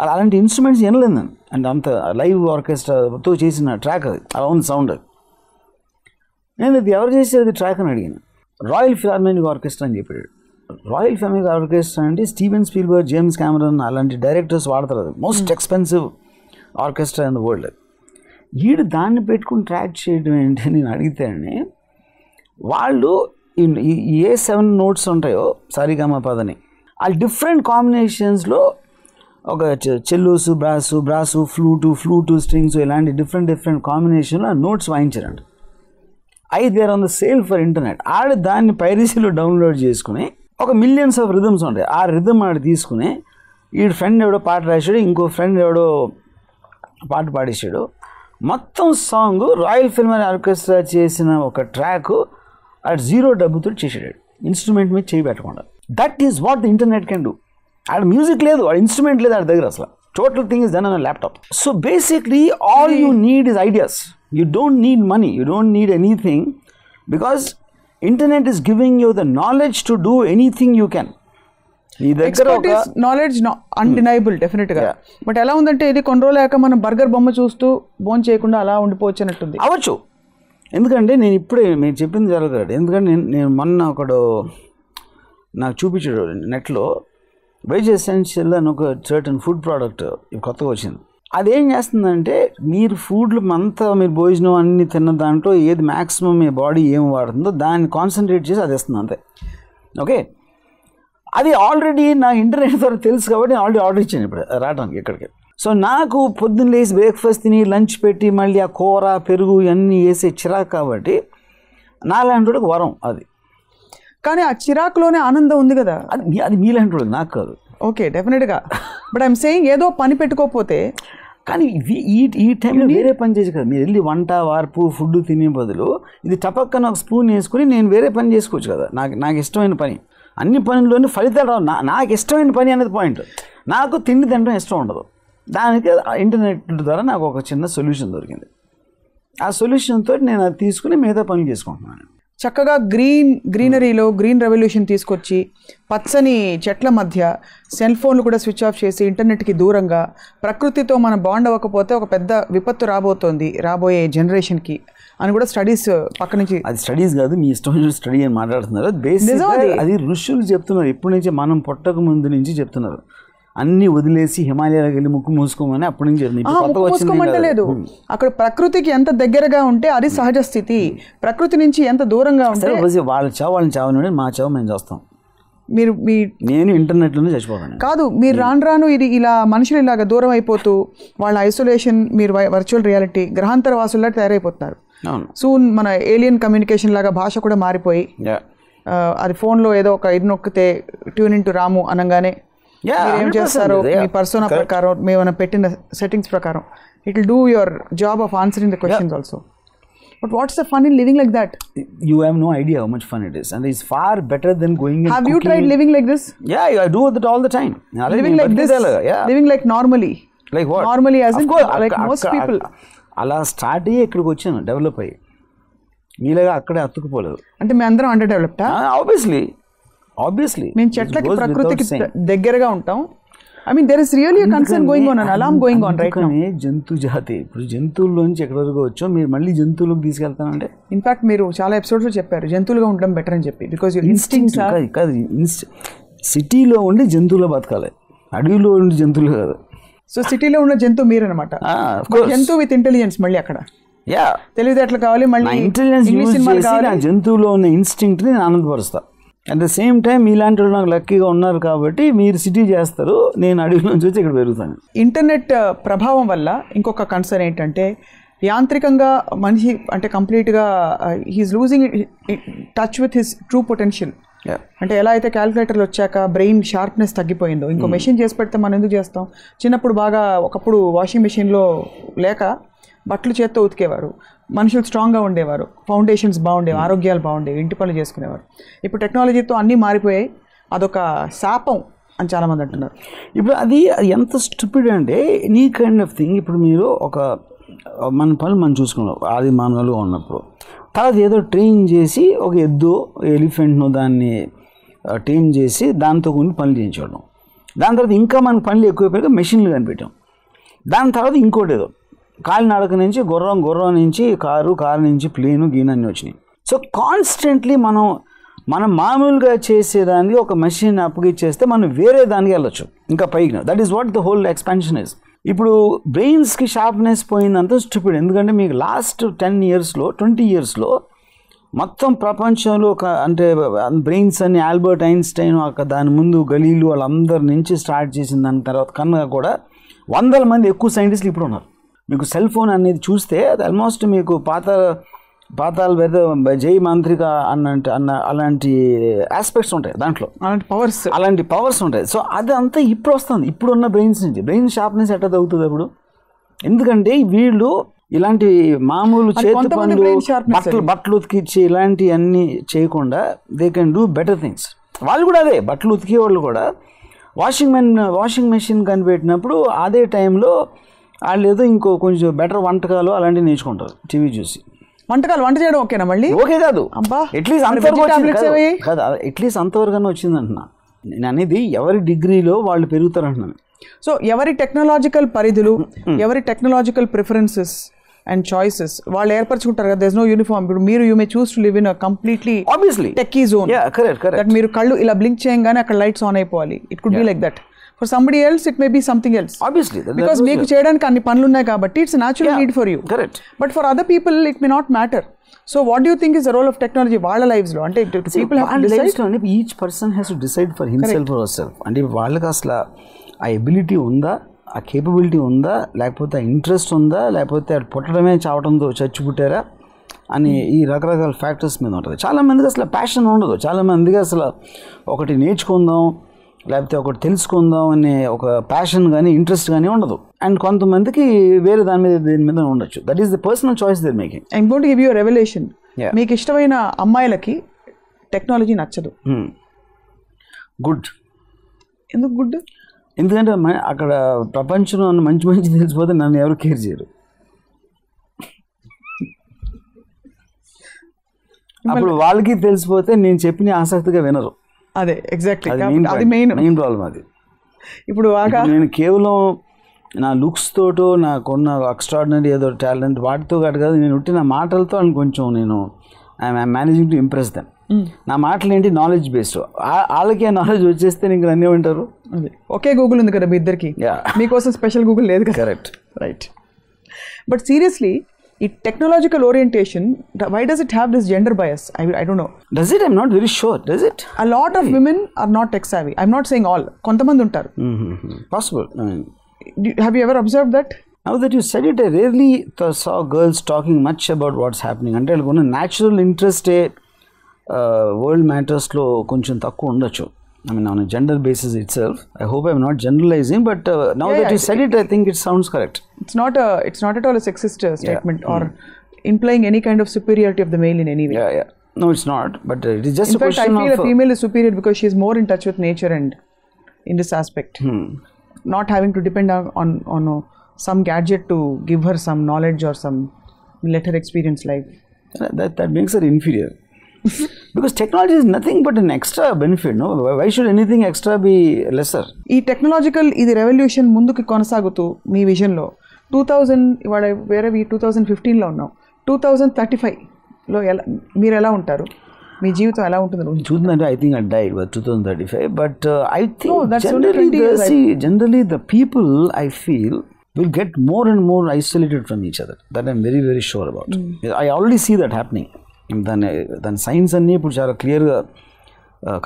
[SPEAKER 3] అలాంటి ఇన్స్ట్రుమెంట్స్ వినలేదు నేను. అంటే అంత లైవ్ ఆర్కెస్ట్రాతో చేసిన ట్రాక్ అది, అలా ఉంది సౌండ్ అది. నేను అది ఎవరు చేసేది ట్రాక్ అని అడిగాను. రాయల్ ఫిలార్మోనిక్ ఆర్కెస్ట్రా అని చెప్పాడు. రాయల్ ఫిలార్మోనిక్ ఆర్కెస్ట్రా అంటే స్టీవెన్ స్పీల్బర్గ్, జేమ్స్ కెమెరన్ అలాంటి డైరెక్టర్స్ వాడతారు. అది most expensive orchestra in the world. వీడు దాన్ని పెట్టుకుని ట్రాక్ చేయడం ఏంటి నేను అడిగితేనే, వాళ్ళు ఈ ఏ7 నోట్స్ ఉంటాయో సరిగమపదని, ఆ డిఫరెంట్ కాంబినేషన్స్లో ఒక చెల్లోసు, బ్రాసు, ఫ్లూటు, స్ట్రింగ్స్ ఇలాంటి డిఫరెంట్ కాంబినేషన్లో ఆ నోట్స్ వాయించారంట. They are on the sale for internet. దాన్ని పైరసీలో డౌన్లోడ్ చేసుకుని ఒక మిలియన్స్ ఆఫ్ రిథమ్స్ ఉంటాయి. ఆ రిథమ్ తీసుకుని వీడి ఫ్రెండ్ ఎవడో పాట రాశాడు, ఇంకో ఫ్రెండ్ ఎవడో పాట పాడేశాడు. మొత్తం సాంగ్ రాయల్ ఫిల్హార్మోనిక్ ఆర్కెస్ట్రా చేసిన ఒక ట్రాక్ జీరో డబ్బుతో చేసాడు, ఇన్స్ట్రుమెంట్ మీద చేయి పెట్టకుండా. That is what the internet can do. Music లేదు, ఇన్స్ట్రుమెంట్ లేదు దగ్గర, అసలు total thing is done on laptop. So basically all you need is ideas. You don't need money, you don't need anything, because internet is giving you the knowledge to do anything you can.
[SPEAKER 2] Expertise, knowledge undeniable definitely. But ఎలా ఉందంటే ఇది కొన్ని రోజులేక మనం burger బొమ్మ చూస్తూ bone చేయకుండా అలా ఉండిపోవచ్చు అన్నట్టుంది.
[SPEAKER 3] అవ్వచ్చు, ఎందుకంటే నేను ఇప్పుడే మీరు చెప్పింది జరగదు. ఎందుకంటే నేను మొన్న ఒకడు నాకు చూపించాడు నెట్లో, వెజ్ ఎసెన్షియల్ అని ఒక సర్టన్ ఫుడ్ ప్రోడక్ట్ కొత్తగా వచ్చింది. అదేం చేస్తుందంటే మీరు ఫుడ్లు అంతా మీరు భోజనం అన్ని తిన్న దాంట్లో ఏది మ్యాక్సిమం మీ బాడీ ఏం వాడుతుందో దాన్ని కాన్సన్ట్రేట్ చేసి అది ఇస్తుంది అంతే. ఓకే, అది ఆల్రెడీ నాకు ఇంటర్నెట్ ద్వారా తెలుసు కాబట్టి నేను ఆల్రెడీ ఆర్డర్ ఇచ్చాను ఇప్పుడు రావడానికి ఇక్కడికి. సో నాకు పొద్దున్న లేసి బ్రేక్ఫాస్ట్ తిని లంచ్ పెట్టి మళ్ళీ ఆ కూర పెరుగు ఇవన్నీ వేసే చిరాకు కాబట్టి నాలాంటి వరం అది.
[SPEAKER 2] కానీ ఆ చిరాకులోనే ఆనందం ఉంది కదా,
[SPEAKER 3] అది మీలాంటి నాకు కాదు.
[SPEAKER 2] ఓకే, డెఫినెట్గా. బట్ ఐఎమ్ సేయింగ్ ఏదో పని పెట్టుకోకపోతే,
[SPEAKER 3] కానీ ఈ టైంలో వేరే పని చేసి కదా మీరు వెళ్ళి వంట వార్పు ఫుడ్ తినే బదులు ఇది టపక్కన ఒక స్పూన్ వేసుకుని నేను వేరే పని చేసుకోవచ్చు కదా. నాకు ఇష్టమైన పని, అన్ని పనుల్లోని ఫలితాలు రావు. నాకు ఇష్టమైన పని అనేది పాయింట్. నాకు తిండి తినడం ఇష్టం ఉండదు. దానికి ఇంటర్నెట్ ద్వారా నాకు ఒక చిన్న సొల్యూషన్ దొరికింది. ఆ సొల్యూషన్తో నేను అది తీసుకుని మిగతా పనులు చేసుకుంటున్నాను.
[SPEAKER 2] చక్కగా గ్రీనరీలో గ్రీన్ రెవల్యూషన్ తీసుకొచ్చి పచ్చని చెట్ల మధ్య సెల్ ఫోన్లు కూడా స్విచ్ ఆఫ్ చేసి ఇంటర్నెట్కి దూరంగా ప్రకృతితో మనం బాండ్ అవ్వకపోతే ఒక పెద్ద విపత్తు రాబోయే జనరేషన్కి అని కూడా స్టడీస్ పక్క నుంచి.
[SPEAKER 3] అది స్టడీస్ కాదు, మీ ఇష్టం స్టడీ అని మాట్లాడుతున్నారు. బేసిక్గా అది ఋషులు చెప్తున్నారు, ఇప్పటి నుంచి మనం పుట్టక ముందు నుంచి చెప్తున్నారు. అన్ని వదిలేసి హిమాలయాలకు వెళ్ళి ముక్కు మూసుకోమని అప్పటి నుంచి
[SPEAKER 2] మూసుకోమంటలేదు. అక్కడ ప్రకృతికి ఎంత దగ్గరగా ఉంటే అది సహజ స్థితి, ప్రకృతి నుంచి ఎంత దూరంగా ఉంటే
[SPEAKER 3] వాళ్ళని చావని మా చావు మేము చేస్తాం. నేను ఇంటర్నెట్లోనే చచ్చిపోతాను
[SPEAKER 2] కాదు. మీరు రాను ఇది ఇలా మనుషులు ఇలాగ దూరం అయిపోతూ వాళ్ళ ఐసోలేషన్, మీరు వర్చువల్ రియాలిటీ గ్రహాంతర వాసుల్లా తయారైపోతున్నారు. సూన్ మన ఏలియన్ కమ్యూనికేషన్ లాగా భాష కూడా మారిపోయి అది ఫోన్లో ఏదో ఒక ఇది నొక్కితే ట్యూన్ ఇన్ టు రాము అనగానే ఏం చేస్తారో మీ పర్సోనా ప్రకారం మేము పెట్టిన సెట్టింగ్స్ ప్రకారం it will do your job of answering the questions also. But what's the fun in living like that?
[SPEAKER 3] You have no idea how much fun it is, and it's far better than going and
[SPEAKER 2] Have you tried living like this?
[SPEAKER 3] Yeah, I do it all the time.
[SPEAKER 2] Living like this, living like normally.
[SPEAKER 3] Like what?
[SPEAKER 2] Normally as in like most people.
[SPEAKER 3] అలా start అయ్యి ఇక్కడికి వచ్చాను, develop అయ్యి. మీలాగా అక్కడే అతుక్కుపోలేదు.
[SPEAKER 2] అంటే మేము అందరం అండర్ డెవలప్డా?
[SPEAKER 3] Obviously.
[SPEAKER 2] మేము చెట్లకి ప్రకృతికి దగ్గరగా ఉంటాం. I mean, there is really a concern going on, an alarm going on right now.
[SPEAKER 3] జంతు జాతి ఇప్పుడు జంతువుల్లోంచి ఎక్కడి వరకు వచ్చో మీరు మళ్ళీ జంతువులకు తీసుకెళ్తానంటే,
[SPEAKER 2] ఇన్ఫాక్ట్ మీరు చాలా ఎపిసోడ్స్లో చెప్పారు జంతువులుగా ఉండడం బెటర్ అని చెప్పి, బికాజ్ యువర్ ఇన్స్టింక్ట్స్
[SPEAKER 3] కాదు. సిటీలో ఉండి జంతువులో బతకాలి, అడవిలో ఉండి జంతువులు కాదు.
[SPEAKER 2] సో సిటీలో ఉన్న జంతువు మీరనమాట, జంతువు విత్ ఇంటెలిజెన్స్. మళ్ళీ అక్కడ తెలివితేటలు కావాలి, మళ్ళీ
[SPEAKER 3] ఇంటెలిజెన్స్. జంతువులో ఉన్న ఇన్స్టింక్ట్ని నేను ఆనందపరుస్తా. అట్ ద సేమ్ టైం మీలాంటి వాళ్ళు నాకు లక్కీగా ఉన్నారు కాబట్టి మీరు సిటీ చేస్తారు, నేను అడవి నుంచి వచ్చి ఇక్కడ పెరుగుతాను.
[SPEAKER 2] ఇంటర్నెట్ ప్రభావం వల్ల ఇంకొక కన్సర్న్ ఏంటంటే యాంత్రికంగా మనిషి అంటే కంప్లీట్గా he is losing touch with his true potential. అంటే ఎలా అయితే క్యాలిక్యులేటర్లు వచ్చాక బ్రెయిన్ షార్ప్నెస్ తగ్గిపోయిందో, ఇంకో మెషిన్ చేసి పెడితే మనం ఎందుకు చేస్తాం? చిన్నప్పుడు బాగా ఒకప్పుడు వాషింగ్ మెషిన్లో లేక బట్టలు చేత్తో ఉతికేవారు, మనుషులు స్ట్రాంగ్గా ఉండేవారు, ఫౌండేషన్స్ బాగుండేవి, ఆరోగ్యాలు బాగుండేవి, ఇంటి పనులు చేసుకునేవారు. ఇప్పుడు టెక్నాలజీతో అన్నీ మారిపోయాయి, అదొక శాపం అని చాలామంది అంటున్నారు.
[SPEAKER 3] ఇప్పుడు అది ఎంత స్టూపిడ్ అంటే ఎనీ కైండ్ ఆఫ్ థింగ్. ఇప్పుడు మీరు ఒక మన పనులు మనం చూసుకున్నాం ఆది మానవులుగా ఉన్నప్పుడు, తర్వాత ఏదో ట్రైన్ చేసి ఒక ఎద్దు ఎలిఫెంట్ను దాన్ని టీమ్ చేసి దాంతో కొన్ని పనులు చేయించడం. దాని తర్వాత ఇంకా మనకు పనులు ఎక్కువైపోయాక మెషిన్లు కనిపెట్టాం. దాని తర్వాత ఇంకోటి ఏదో కాలినడక నుంచి గుర్రం నుంచి కారు నుంచి ప్లేను అన్నీ వచ్చినాయి. సో కాన్స్టెంట్లీ మనం మామూలుగా చేసేదానికి ఒక మెషిన్ అప్పగిచ్చేస్తే మనం వేరే దానికి వెళ్ళొచ్చు ఇంకా పైకి. That is what the whole expansion is. ఇప్పుడు బ్రెయిన్స్కి షార్ప్నెస్ పోయిందంతా స్టూపిడ్. ఎందుకంటే మీకు లాస్ట్ 10 yearsలో 20 yearsలో మొత్తం ప్రపంచంలో అంటే బ్రెయిన్స్ అని ఆల్బర్ట్ ఐన్స్టైన్ దాని ముందు గలీలు వాళ్ళందరి నుంచి స్టార్ట్ చేసిన దాని తర్వాత కన్నా కూడా 100 మంది ఎక్కువ సైంటిస్టులు ఇప్పుడు ఉన్నారు. మీకు సెల్ ఫోన్ అనేది చూస్తే అది ఆల్మోస్ట్ మీకు పాతాల వేద జై మాంత్రిక అలాంటి ఆస్పెక్ట్స్ ఉంటాయి దాంట్లో, అలాంటి పవర్స్ ఉంటాయి. సో అదంతా ఇప్పుడు వస్తుంది ఇప్పుడున్న బ్రెయిన్స్ నుంచి. బ్రెయిన్ షార్ప్నెస్ ఎట్లా తగ్గుతుంది అప్పుడు? ఎందుకంటే వీళ్ళు ఇలాంటి మామూలు చేతి పనులు బట్టలు ఉతికిచ్చి ఇలాంటివన్నీ చేయకుండా they can do better things. వాళ్ళు కూడా అదే బట్టలు ఉతికే వాళ్ళు కూడా వాషింగ్ మెషిన్ కనిపెట్టినప్పుడు అదే టైంలో వాళ్ళు ఏదో ఇంకో కొంచెం బెటర్ వంటకాలు అలాంటివి నేర్చుకుంటారు టీవీ చూసి.
[SPEAKER 2] వంట చేయడం ఓకేనా? మళ్ళీ ఓకే కాదు,
[SPEAKER 3] అట్లీస్ట్ అంతవరకు వచ్చింది అంటున్నా నేను. అనేది ఎవరి డిగ్రీలో వాళ్ళు పెరుగుతారు అంటున్నాను.
[SPEAKER 2] సో ఎవరి టెక్నాలజికల్ పరిధులు, ఎవరి టెక్నాలజికల్ ప్రిఫరెన్సెస్ అండ్ చాయిసెస్ వాళ్ళు ఏర్పరచుకుంటారు కదా. There is no uniform. ఇప్పుడు మీరు you may choose to live in a completely
[SPEAKER 3] obviously
[SPEAKER 2] techie zone. That మీరు కళ్ళు ఇలా బ్లింక్ చేయగానే అక్కడ లైట్స్ ఆన్ అయిపోవాలి. It could be like that. For somebody else, it may be something else.
[SPEAKER 3] Obviously.
[SPEAKER 2] Because meeku cheyadaniki anni panlu unnai kabatti it's a natural need for you.
[SPEAKER 3] Correct.
[SPEAKER 2] But for other people, it may not matter. So what do you think is the role of technology వాళ్ళ lives లో? అంటే people have to decide.
[SPEAKER 3] Each person has to decide for himself or herself. అంటే వాళ్ళకి అసలు ఆ ability ఉందా, ఆ capability ఉందా, లేకపోతే ఆ ఇంట్రెస్ట్ ఉందా, లేకపోతే అది పుట్టడమే చావడంతో చచ్చి పుట్టారా అని ఈ రకరకాల ఫ్యాక్టర్స్ మీద ఉంటుంది. చాలామందికి అసలు ప్యాషన్ ఉండదు. చాలామందికి అసలు ఒకటి నేర్చుకుందాం లేకపోతే ఒకటి తెలుసుకుందాం అనే ఒక ప్యాషన్ కానీ ఇంట్రెస్ట్ కానీ ఉండదు. అండ్ కొంతమందికి వేరే దేని మీద ఉండొచ్చు. That is the personal choice they're making.
[SPEAKER 2] I'm going to give you a revolution. మీకు ఇష్టమైన అమ్మాయిలకి టెక్నాలజీ నచ్చదు.
[SPEAKER 3] గుడ్.
[SPEAKER 2] ఎందుకు గుడ్?
[SPEAKER 3] ఎందుకంటే అక్కడ ప్రపంచంలో మంచి తెలిసిపోతే నన్ను ఎవరు కేర్ చేయరు. అప్పుడు వాళ్ళకి తెలిసిపోతే నేను చెప్పిన ఆసక్తిగా వినరు.
[SPEAKER 2] అదే ఎగ్జాక్ట్లీ అది మెయిన్
[SPEAKER 3] ప్రాబ్లం. అది
[SPEAKER 2] ఇప్పుడు
[SPEAKER 3] నేను కేవలం నా లుక్స్ తోటో నాకున్న ఎక్స్ట్రాడినరీ ఏదో టాలెంట్ వాటితో కాదు కదా, నేను ఉట్టిన మాటలతో అని కొంచెం నేను I'm managing to impress them. నా మాటలు ఏంటి నాలెడ్జ్ బేస్డ్. వాళ్ళకి ఆ నాలెడ్జ్ వచ్చేస్తే నీకు అన్నీ ఉంటారు.
[SPEAKER 2] ఒకే గూగుల్ ఉంది కదా మీ ఇద్దరికి, మీకోసం స్పెషల్ గూగుల్ లేదు కదా.
[SPEAKER 3] Correct,
[SPEAKER 2] right. బట్ సీరియస్లీ ఈ technological orientation, why does it have this gender bias? I don't know.
[SPEAKER 3] Does it? I'm not very sure. Does it?
[SPEAKER 2] A lot of women are not tech savvy. I'm not saying all. కొంతమంది ఉంటారు.
[SPEAKER 3] Possible. I mean,
[SPEAKER 2] have you ever observed that?
[SPEAKER 3] Now that you said it, I rarely saw girls talking much about what's happening. అంటే వాళ్ళకున్న natural ఇంట్రెస్టే world మ్యాటర్స్లో కొంచెం తక్కువ ఉండొచ్చు. I mean, on a gender basis itself. I hope I'm not generalizing, but now that you said it, I think it sounds correct.
[SPEAKER 2] It's not at all a sexist statement or implying any kind of superiority of the male in any way.
[SPEAKER 3] Yeah. No, it's not. But it is just
[SPEAKER 2] in
[SPEAKER 3] a question of...
[SPEAKER 2] In fact, I feel a female is superior because she is more in touch with nature and in this aspect. Not having to depend on some gadget to give her some knowledge or some let her experience life.
[SPEAKER 3] That makes her inferior. Because technology is nothing but an extra benefit, no? Why should anything extra be lesser?
[SPEAKER 2] ఈ technological ఇది revolution ముందుకు కొనసాగుతూ మీ విజన్లో 2000 ఇవాళ వేరే 2015లో ఉన్నాం, 2035లో మీరు ఎలా ఉంటారు? మీ జీవితం ఎలా ఉంటుంది?
[SPEAKER 3] చూద్దామంటే I think I died by 2035, but I think generally the people I feel will get more and more isolated from each other. That I'm very, very sure about. I already see that happening. దాని science అన్నీ ఇప్పుడు చాలా క్లియర్గా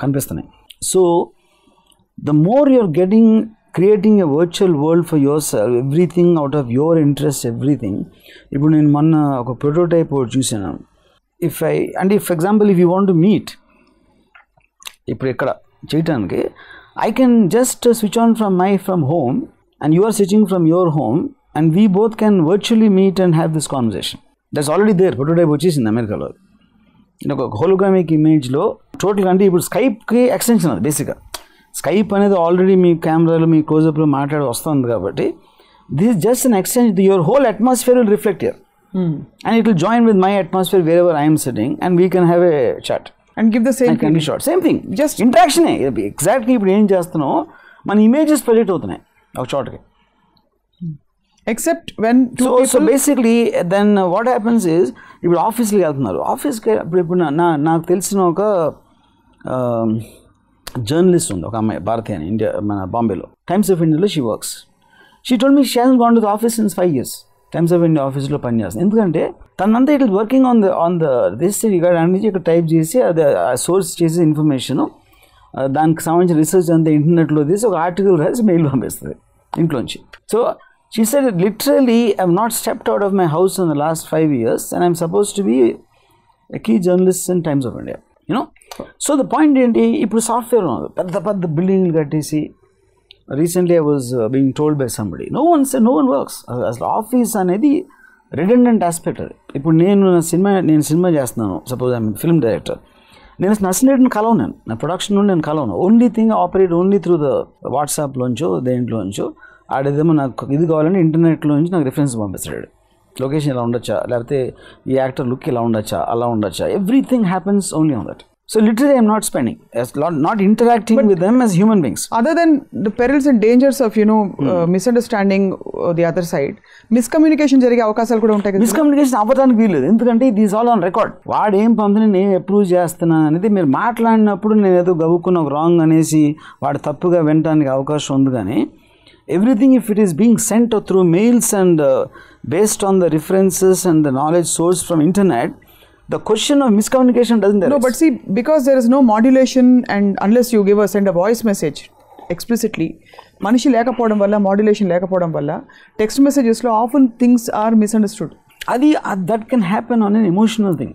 [SPEAKER 3] కనిపిస్తున్నాయి. So the more you're creating a virtual world for yourself, everything out of your interest, everything. ఇప్పుడు నేను మొన్న ఒక ప్రోటోటైప్ చూసాను. If example if you want to meet ఇప్పుడు ఇక్కడ చేయటానికి, I can just switch on from home and you are switching from your home and we both can virtually meet and have this conversation. That's already there. Prototype వచ్చేసింది అమెరికాలో. ఒక హోలోగ్రామిక్ ఇమేజ్లో టోటల్గా, అంటే ఇప్పుడు స్కైప్కి ఎక్స్టెన్షన్ అది బేసిక్గా. స్కైప్ అనేది ఆల్రెడీ మీ కెమెరాలో మీ క్లోజప్లో మాట్లాడి వస్తుంది కాబట్టి this is just an extension. Your whole atmosphere will reflect here and it will join with my atmosphere where ever I'm sitting and we can have a chat.
[SPEAKER 2] And give the same
[SPEAKER 3] short same thing just ఇంట్రాక్షనే ఎగ్జాక్ట్గా. ఇప్పుడు ఏం చేస్తున్నాం, మన images project అవుతున్నాయి ఒక చోటకి.
[SPEAKER 2] Except when
[SPEAKER 3] so basically then what happens is, ఇప్పుడు ఆఫీస్కి వెళ్తున్నారు. ఆఫీస్కి ఇప్పుడు నాకు తెలిసిన ఒక జర్నలిస్ట్ ఉంది, ఒక అమ్మాయి, భారతి అని, ఇండియా, మన బాంబేలో టైమ్స్ ఆఫ్ ఇండియాలో she works. She told me she hasn't gone to the office since 5 years. Times of India ఆఫీస్లో పనిచేస్తుంది. ఎందుకంటే తనంతా it is working on the this ఇక్కడ నుంచి ఇక్కడ టైప్ చేసి అది సోర్స్ చేసి ఇన్ఫర్మేషను, దానికి సంబంధించిన రీసెర్చ్ అంతా ఇంటర్నెట్లో తీసి ఒక ఆర్టికల్ రాసి మెయిల్ పంపిస్తుంది ఇంట్లోంచి. So she said, literally, I have not stepped out of my house in the last 5 years and I'm supposed to be a key journalist in Times of India, you know. So the point ఏంటి, ఇప్పుడు software ఉన్నది, పెద్ద బిల్డింగ్లు కట్టేసి, recently I was being told by somebody, no one works. అసలు office అనేది redundant aspect అది. ఇప్పుడు నేను సినిమా చేస్తున్నాను, సపోజ్ ఐఎమ్ ఫిల్మ్ డైరెక్టర్, నేను నచ్చినట్టు కలవను, నా ప్రొడక్షన్ నుండి నేను కలవను. Only thing operate only through the వాట్సాప్లోంచో దేంట్లోంచో. ఆడేదేమో నాకు ఇది కావాలని ఇంటర్నెట్లో నుంచి నాకు రిఫరెన్స్ పంపిస్తాడు, లొకేషన్ ఇలా ఉండొచ్చా, లేకపోతే ఈ యాక్టర్ లుక్ ఇలా ఉండొచ్చా, అలా ఉండొచ్చా. Everything happens only on that. So literally I'm not spending, not interacting with them as human beings.
[SPEAKER 2] Other than the perils and dangers of misunderstanding the other side, miscommunication జరిగే అవకాశాలు కూడా ఉంటాయి కదా.
[SPEAKER 3] Miscommunication అవ్వడానికి వీల్లేదు, ఎందుకంటే ఇది ఈజ్ ఆల్ ఆన్ రికార్డ్. వాడు ఏం పంపిన నేను అప్రూవ్ చేస్తున్నాను అనేది మీరు మాట్లాడినప్పుడు నేను ఏదో గబుక్కున్న ఒక రాంగ్ అనేసి వాడు తప్పుగా వినడానికి అవకాశం ఉంది. కానీ everything, if it is being sent through mails and based on the references and the knowledge source from internet, the question of miscommunication doesn't arise.
[SPEAKER 2] No, but see, because there is no modulation and unless you send a voice message explicitly, manishi లేకపోవడం వల్ల, modulation లేకపోవడం వల్ల text messages లో often things are misunderstood.
[SPEAKER 3] That can happen on an emotional thing,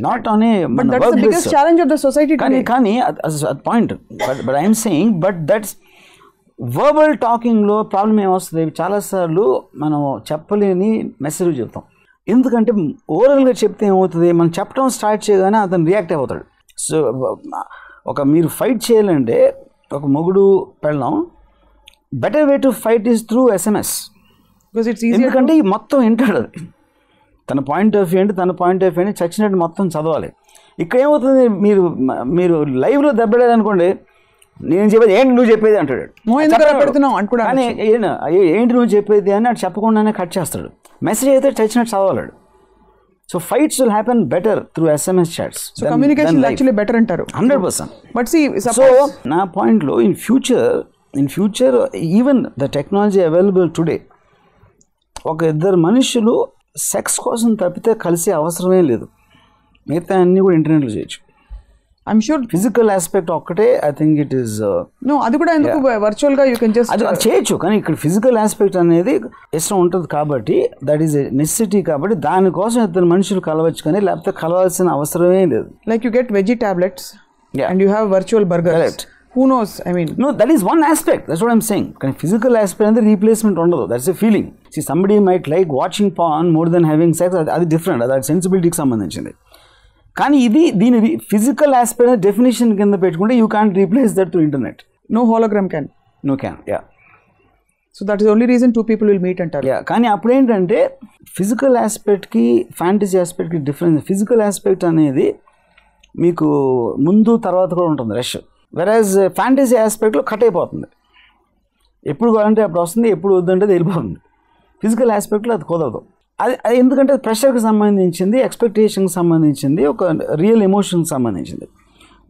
[SPEAKER 3] not on a
[SPEAKER 2] but that's the biggest challenge of the society today.
[SPEAKER 3] Kani at point, but I am saying, but that's verbal టాకింగ్లో problem ఏమొస్తుంది, చాలాసార్లు మనం చెప్పలేని message చెప్తాం. ఎందుకంటే ఓరల్గా చెప్తే ఏమవుతుంది, మనం చెప్పడం స్టార్ట్ చేయగానే అతను రియాక్ట్ అయిపోతాడు. సో మీరు ఫైట్ చేయాలంటే ఒక మొగుడు పెళ్ళం, better way to fight is through SMS. ఎందుకంటే మొత్తం వింటాడు, అది తన పాయింట్ ఆఫ్ వ్యూ అంటే తన పాయింట్ ఆఫ్ వ్యూ అని చచ్చినట్టు మొత్తం చదవాలి. ఇక్కడ ఏమవుతుంది, మీరు లైవ్లో దెబ్బలేదనుకోండి, నేను చెప్పేది ఏంటి నువ్వు చెప్పేది అంటాడు, కానీ ఏంటి నువ్వు చెప్పేది అని అటు చెప్పకుండానే కట్ చేస్తాడు. మెసేజ్ అయితే చచ్చినట్టు చదవాలాడు. So fights will happen better through SMS chats.
[SPEAKER 2] So communication actually better అంటారు
[SPEAKER 3] 100%.
[SPEAKER 2] బట్ సీ,
[SPEAKER 3] సో నా పాయింట్లో in future even the technology available today, ఒక ఇద్దరు మనుషులు సెక్స్ కోసం తప్పితే కలిసే అవసరమే లేదు, మిగతా అన్నీ కూడా ఇంటర్నెట్లో చేయొచ్చు.
[SPEAKER 2] I'm sure
[SPEAKER 3] ఫిజికల్ ఆస్పెక్ట్ ఒక్కటే I think it is
[SPEAKER 2] no, అది కూడా ఎందుకు వర్చువల్ గా యూ కెన్ జస్ట్
[SPEAKER 3] అది చేయొచ్చు. కానీ ఇక్కడ ఫిజికల్ ఆస్పెక్ట్ అనేది ఇష్టం ఉంటుంది కాబట్టి, దట్ ఈస్ ఎ నెసెసిటీ కాబట్టి దానికోసం ఇద్దరు మనుషులు కలవచ్చు, కానీ లేకపోతే కలవాల్సిన అవసరమే లేదు.
[SPEAKER 2] Like you get veggie tablets and you have virtual burger. Who knows? I mean,
[SPEAKER 3] no, that is one aspect. That's what I'm saying. Kind of physical aspect and the replacement ఉండదు. That's a feeling. See, somebody might like watching porn more than having sex. అది different. అది సెన్సిబిలిటీకి సంబంధించింది. కానీ దీని physical aspect definition కింద పెట్టుకుంటే you can replace that through internet.
[SPEAKER 2] No hologram can.
[SPEAKER 3] No can. Yeah.
[SPEAKER 2] So that is only reason 2 people will meet అంటారు.
[SPEAKER 3] Yeah. కానీ అప్పుడు ఏంటంటే ఫిజికల్ ఆస్పెక్ట్కి ఫ్యాంటసీ ఆస్పెక్ట్కి డిఫరెన్స్. ఫిజికల్ ఆస్పెక్ట్ అనేది మీకు ముందు తర్వాత కూడా ఉంటుంది రష్, వెరాజ్ ఫ్యాంటసీ ఆస్పెక్ట్లో కట్ అయిపోతుంది. ఎప్పుడు కావాలంటే అప్పుడు వస్తుంది, ఎప్పుడు వద్దంటే వెళ్ళిపోతుంది. ఫిజికల్ ఆస్పెక్ట్లో అది కుదరదు. అది ఎందుకంటే ప్రెషర్కి సంబంధించింది, ఎక్స్పెక్టేషన్కి సంబంధించింది, ఒక రియల్ ఎమోషన్కి సంబంధించింది.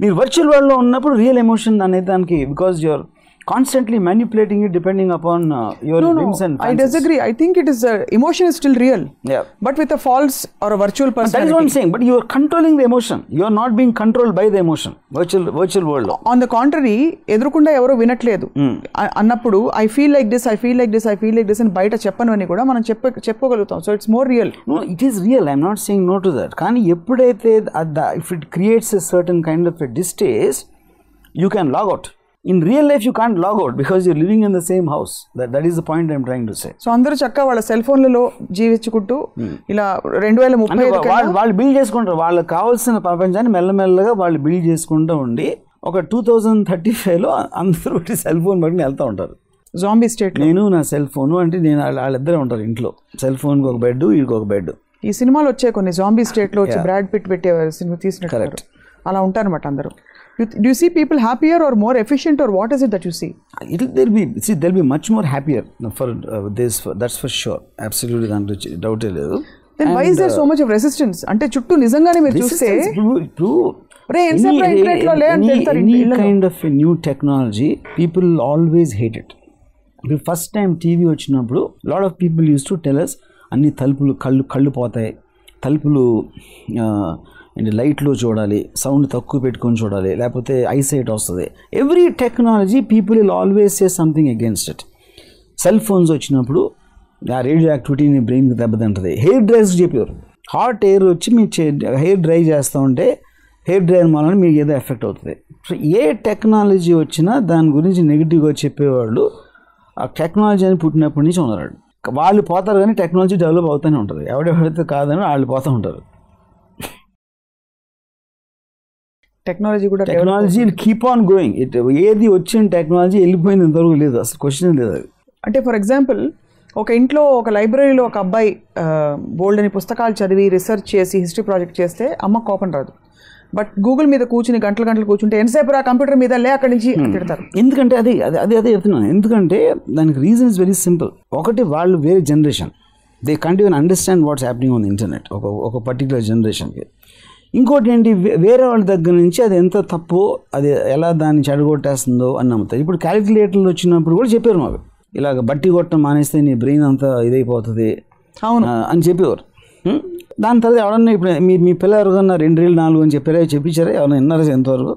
[SPEAKER 3] మీరు వర్చువల్ వరల్డ్లో ఉన్నప్పుడు రియల్ ఎమోషన్ అనేది దానికి, because you're constantly manipulating it depending upon your whims and fancies.
[SPEAKER 2] I disagree. I think it is emotion is still real.
[SPEAKER 3] Yeah.
[SPEAKER 2] But with a false or a virtual personality.
[SPEAKER 3] That is what I'm saying. But you are controlling the emotion. You are not being controlled by the emotion. Virtual world.
[SPEAKER 2] On the contrary, ఎదురుకుండా ఎవరో వినట్లేదు అన్నప్పుడు I feel like this, I feel like this, I feel like this అని బయట చెప్పనని కూడా మనం చెప్పగలుగుతాం. So it's more real.
[SPEAKER 3] No, it is real. I'm not saying no to that. కానీ ఎప్పుడైతే if it creates a certain kind of a distaste, you can log out. In real life you can't log out because you're living in the same house. That is the point I'm trying to say.
[SPEAKER 2] So అందరూ చక్కగా వాళ్ళ cell ఫోన్లలో జీవించుకుంటూ ఇలా 2035
[SPEAKER 3] వాళ్ళు build చేసుకుంటారు. వాళ్ళకి కావాల్సిన ప్రపంచాన్ని మెల్లమెల్లగా వాళ్ళు బిల్డ్ చేసుకుంటూ ఉండి ఒక 2035లో అందరూ సెల్ ఫోన్ పట్టుకుని వెళ్తూ ఉంటారు.
[SPEAKER 2] Zombie state.
[SPEAKER 3] నేను నా సెల్ ఫోన్ అంటే నేను వాళ్ళిద్దరే ఉంటారు ఇంట్లో. సెల్ ఫోన్కి ఒక బెడ్, వీడికి ఒక బెడ్.
[SPEAKER 2] ఈ సినిమాలు వచ్చాయి కొన్ని జాంబీ స్టేట్లో వచ్చి బ్రాడ్ పిట్ పెట్టే సినిమా తీసినట్టు.
[SPEAKER 3] కరెక్ట్.
[SPEAKER 2] అలా ఉంటారన్నమాట అందరూ. Do you see people happier or more efficient, or what is it that you see?
[SPEAKER 3] They'll be much more happier for this. That's for sure. Absolutely, doubt లేదు.
[SPEAKER 2] Then why is there so much of resistance? అంటే చుట్టూ నిజంగానే మీరు చూస్తే
[SPEAKER 3] any kind of a new technology, people always hate it. The first time TV వచ్చినప్పుడు lot of people used to tell us అన్ని తలుపులు కళ్ళు పోతాయి, తలుపులు లైట్లో చూడాలి, సౌండ్ తక్కువ పెట్టుకొని చూడాలి, లేకపోతే ఐసైట్ వస్తుంది. Every technology people will always say something against it. Cell phones వచ్చినప్పుడు ఆ రేడియో యాక్టివిటీని బ్రెయిన్కి దెబ్బతింటుంది. హెయిర్ డ్రైస్కి చెప్పారు, హాట్ ఎయిర్ వచ్చి మీ హెయిర్ డ్రై చేస్తూ ఉంటే హెయిర్ డ్రైయర్ వలన మీకు ఏదో ఎఫెక్ట్ అవుతుంది. సో ఏ టెక్నాలజీ వచ్చినా దాని గురించి నెగిటివ్గా చెప్పేవాళ్ళు ఆ టెక్నాలజీ అని పుట్టినప్పటి నుంచి ఉన్నారు. వాళ్ళు పోతారు కానీ టెక్నాలజీ డెవలప్ అవుతూనే ఉంటుంది. ఎవడెవరైతే కాదని వాళ్ళు పోతూ ఉంటారు. Technology keep on going. ఏది వచ్చిన టెక్నాలజీ వెళ్ళిపోయింది ఇంతవరకు లేదు, అసలు క్వశ్చన్ లేదు అది.
[SPEAKER 2] అంటే ఫర్ ఎగ్జాంపుల్ ఒక ఇంట్లో ఒక లైబ్రరీలో ఒక అబ్బాయి బోల్డ్ అని పుస్తకాలు చదివి రీసెర్చ్ చేసి హిస్టరీ ప్రాజెక్ట్ చేస్తే అమ్మ కోపం రాదు. బట్ గూగుల్ మీద కూర్చుని గంటలు కూర్చుంటే ఎంతసేపు రా కంప్యూటర్ మీద లే అక్కడి నుంచి తిడతారు.
[SPEAKER 3] ఎందుకంటే అదే చెప్తున్నాను. ఎందుకంటే దానికి రీజన్ ఇస్ వెరీ సింపుల్. ఒకటి, వాళ్ళు వేరే generation, they can't even understand what's happening on the internet ఒక పర్టికులర్ జనరేషన్కి. ఇంకోటి ఏంటి, వేరే వాళ్ళ దగ్గర నుంచి అది ఎంత తప్పు, అది ఎలా దాన్ని చెడగొట్టేస్తుందో అని నమ్ముతారు. ఇప్పుడు క్యాలిక్యులేటర్లు వచ్చినప్పుడు కూడా చెప్పారు మాకు, ఇలాగ బట్టి కొట్టడం మానేస్తే నీ బ్రెయిన్ అంతా ఇదైపోతుంది అని చెప్పేవారు. దాని తర్వాత ఎవరన్నా ఇప్పుడు మీ పిల్లలు ఎవరికన్నా 2 రీలు 4 అని చెప్పించారా? ఎవరైనా విన్నారా ఎంతవరకు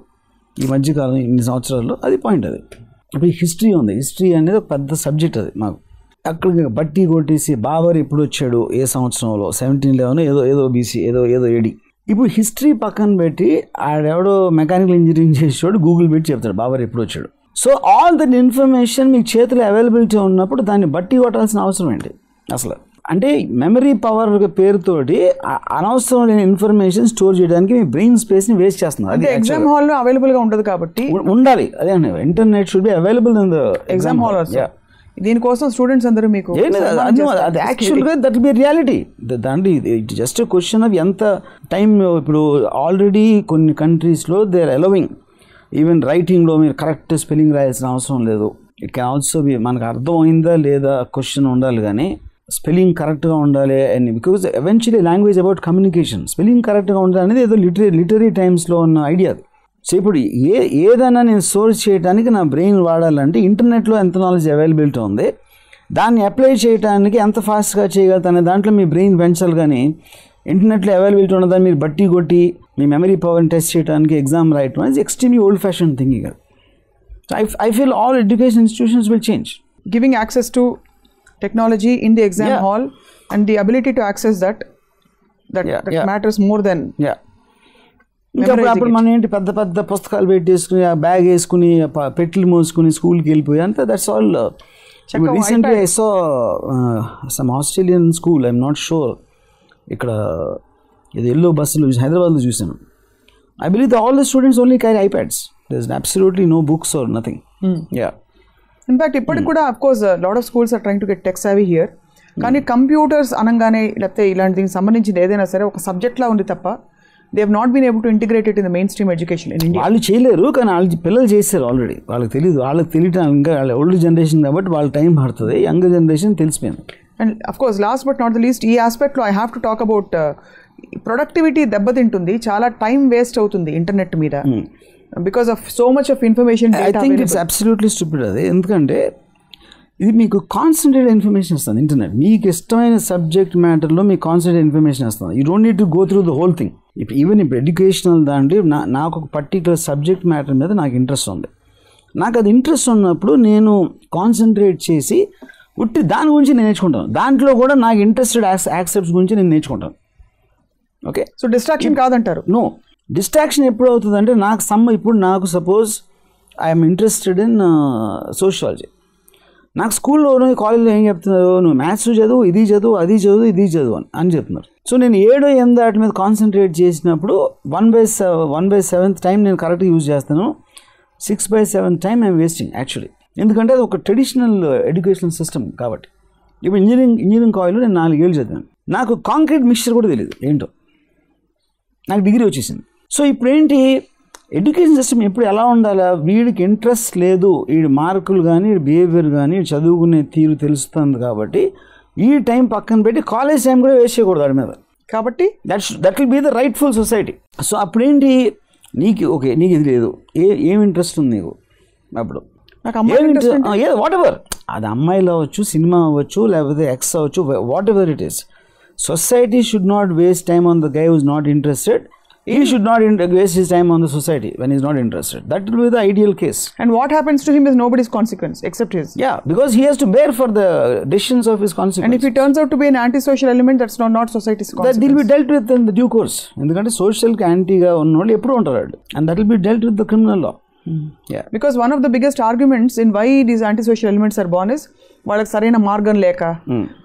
[SPEAKER 3] ఈ మధ్యకాలం ఇన్ని సంవత్సరాల్లో? అది పాయింట్. అది ఇప్పుడు హిస్టరీ ఉంది. హిస్టరీ అనేది ఒక పెద్ద సబ్జెక్ట్. అది మాకు అక్కడికి బట్టి కొట్టేసి బాబర్ ఎప్పుడు వచ్చాడు, ఏ సంవత్సరంలో, 1711 ఏదో BC ఏదో AD. ఇప్పుడు హిస్టరీ పక్కన పెట్టి ఆడెవడో మెకానికల్ ఇంజనీరింగ్ చేసేవాడు గూగుల్ పెట్టి చెప్తాడు బాబర్ ఎప్పుడు వచ్చాడు. సో ఆల్ దట్ ఇన్ఫర్మేషన్ మీకు చేతిలో అవైలబిలిటీ ఉన్నప్పుడు దాన్ని బట్టి కొట్టాల్సిన అవసరం ఏంటి అసలు? అంటే మెమరీ పవర్ పేరుతోటి అనవసరం లేని ఇన్ఫర్మేషన్ స్టోర్ చేయడానికి మీ బ్రెయిన్ స్పేస్ని వేస్ట్ చేస్తున్నారు.
[SPEAKER 2] అది ఎగ్జామ్ హాల్లో అవైలబుల్గా ఉండదు కాబట్టి
[SPEAKER 3] ఉండాలి. అదే అండి, internet should be available in the
[SPEAKER 2] exam hall. దీనికోసం స్టూడెంట్స్ అందరూ మీకు
[SPEAKER 3] అది యాక్చువల్గా దట్ బి రియాలిటీ. దాంట్లో ఇట్ జస్ట్ క్వశ్చన్ ఆఫ్ ఎంత టైం. ఇప్పుడు ఆల్రెడీ కొన్ని కంట్రీస్లో దే ఆర్ అలౌవింగ్ ఈవెన్ రైటింగ్లో మీరు కరెక్ట్ స్పెల్లింగ్ రాయాల్సిన అవసరం లేదు. ఇట్ కెన్ ఆల్సో బి మనకు అర్థమైందా లేదా క్వశ్చన్ ఉండాలి, కానీ స్పెల్లింగ్ కరెక్ట్గా ఉండాలి. And because eventually language about communication, spelling కరెక్ట్గా ఉండాలి అనేది ఏదో లిటరీ టైమ్స్లో ఉన్న ఐడియా. సో ఇప్పుడు ఏదైనా నేను సోర్స్ చేయడానికి నా బ్రెయిన్ వాడాలంటే ఇంటర్నెట్లో ఎంత నాలెడ్జ్ అవైలబిలిటీ ఉంది, దాన్ని అప్లై చేయడానికి ఎంత ఫాస్ట్గా చేయగలుగుతానే దాంట్లో మీ బ్రెయిన్ పెంచాలి. కానీ ఇంటర్నెట్లో అవైలబిలిటీ ఉన్నదాన్ని మీరు బట్టి కొట్టి మీ మెమరీ పవర్ని టెస్ట్ చేయడానికి ఎగ్జామ్ రాయటం అనేది ఎక్స్ట్రీమ్లీ ఓల్డ్ ఫ్యాషన్ థింకింగ్. అది I feel all education institutions will change.
[SPEAKER 2] Giving access to technology in the exam hall and the ability to access that matters more than
[SPEAKER 3] ఇంకా అప్పుడు మనం ఏంటి పెద్ద పెద్ద పుస్తకాలు పెట్టేసుకుని ఆ బ్యాగ్ వేసుకుని పెట్లు మోసుకుని స్కూల్కి వెళ్ళిపోయి అంతా. That's all. Recently I saw some Australian school, I'm not sure, ఇక్కడ ఇది ఎల్లో బస్సులు హైదరాబాద్లో చూసాను. I believe all the students only carry iPads. There is absolutely no books or nothing.
[SPEAKER 2] In fact, ఇప్పటికి కూడా of course lot of schools are trying to get tech savvy here. కానీ computers అనగానే లేకపోతే ఇలాంటి దీనికి సంబంధించింది ఏదైనా సరే ఒక సబ్జెక్ట్లా ఉంది తప్ప they have not been able to integrate it in the mainstream education in India.
[SPEAKER 3] వాళ్ళు చేయలేరు, కానీ వాళ్ళ పిల్లలు చేస్తారు ఆల్రెడీ. వాళ్ళకి తెలియదు, వాళ్ళకి తెలియటం ఇంకా వాళ్ళ ఓల్డ్ జనరేషన్ కాబట్టి వాళ్ళ టైం పడుతుంది. యంగ్ జనరేషన్ తెలిసిపోయింది.
[SPEAKER 2] And of course last but not the least ఈ ఆస్పెక్ట్లో I have to talk about productivity దెబ్బతింటుంది, చాలా టైం వేస్ట్ అవుతుంది ఇంటర్నెట్ మీద because of so much of information.
[SPEAKER 3] I think it's absolutely stupid అది. ఎందుకంటే ఇది మీకు కాన్సన్ట్రేట్ ఇన్ఫర్మేషన్ ఇస్తుంది ఇంటర్నెట్. మీకు ఇష్టమైన సబ్జెక్ట్ మ్యాటర్లో మీకు కాన్సన్ట్రేట్ ఇన్ఫర్మేషన్ ఇస్తుంది. You don't need to go through the whole thing. Even ఇప్పుడు ఎడ్యుకేషనల్ దాంట్లో నాకు ఒక పర్టికులర్ సబ్జెక్ట్ మ్యాటర్ మీద నాకు ఇంట్రెస్ట్ ఉంది. నాకు అది ఇంట్రెస్ట్ ఉన్నప్పుడు నేను కాన్సన్ట్రేట్ చేసి ఉట్టి దాని గురించి నేను నేర్చుకుంటాను. దాంట్లో కూడా నాకు ఇంట్రెస్టెడ్ యాక్సెప్ట్స్ గురించి నేను నేర్చుకుంటాను. ఓకే,
[SPEAKER 2] సో డిస్ట్రాక్షన్ కాదంటారు?
[SPEAKER 3] నో, డిస్ట్రాక్షన్ ఎప్పుడు అవుతుందంటే ఇప్పుడు నాకు suppose I'm interested in sociology. నాకు స్కూల్లో కాలేజ్లో ఏం చెప్తున్నారు, నువ్వు మ్యాథ్స్ చదువు, ఇది చదువు, అది చదువు, ఇది చదువు అని చెప్తున్నారు. సో నేను 7, 8 వాటి మీద కాన్సన్ట్రేట్ చేసినప్పుడు 1/7 టైం నేను కరెక్ట్గా యూజ్ చేస్తాను. 6/7 టైం ఐఎమ్ వేస్టింగ్ యాక్చువల్లీ. ఎందుకంటే అది ఒక ట్రెడిషనల్ ఎడ్యుకేషనల్ సిస్టమ్ కాబట్టి. ఇప్పుడు ఇంజనీరింగ్ కాలేజ్లో నేను 4 ఏళ్ళు చదివాను. నాకు కాంక్రీట్ మిక్స్చర్ కూడా తెలియదు ఏంటో. నాకు డిగ్రీ వచ్చేసింది. సో ఇప్పుడేంటి ఎడ్యుకేషన్ సిస్టమ్ ఎప్పుడు ఎలా ఉండాలా, వీడికి ఇంట్రెస్ట్ లేదు, వీడి మార్కులు కానీ వీడి బిహేవియర్ కానీ చదువుకునే తీరు తెలుస్తుంది కాబట్టి ఈ టైం పక్కన పెట్టి కాలేజ్ టైం కూడా వేస్ట్ చేయకూడదు వాడి మీద. కాబట్టి that will be the rightful society. So అప్పుడేంటి నీకు ఓకే నీకు ఇది లేదు, ఏం ఇంట్రెస్ట్ ఉంది నీకు, అప్పుడు వాట్ ఎవర్, అది అమ్మాయిలు అవ్వచ్చు, సినిమా అవ్వచ్చు, లేకపోతే ఎక్స్ అవ్వచ్చు, what ever it is. Society should not waste time on the guy who is not interested. He should not waste his time on the society when he is not interested. That will be the ideal case.
[SPEAKER 2] And what happens to him is nobody's consequence except his.
[SPEAKER 3] Yeah, because he has to bear for the decisions of his consequences.
[SPEAKER 2] And if he turns out to be an antisocial element, that's not society's consequence.
[SPEAKER 3] That will be dealt with in the due course. ఎందుకంటే social anti గా ఉన్నోళ్ళు ఎప్పుడు ఉంటారు, and that will be dealt with the criminal law.
[SPEAKER 2] Yeah. Because one of the biggest arguments in why these antisocial elements are born is వాళ్ళకి సరైన మార్గం లేక,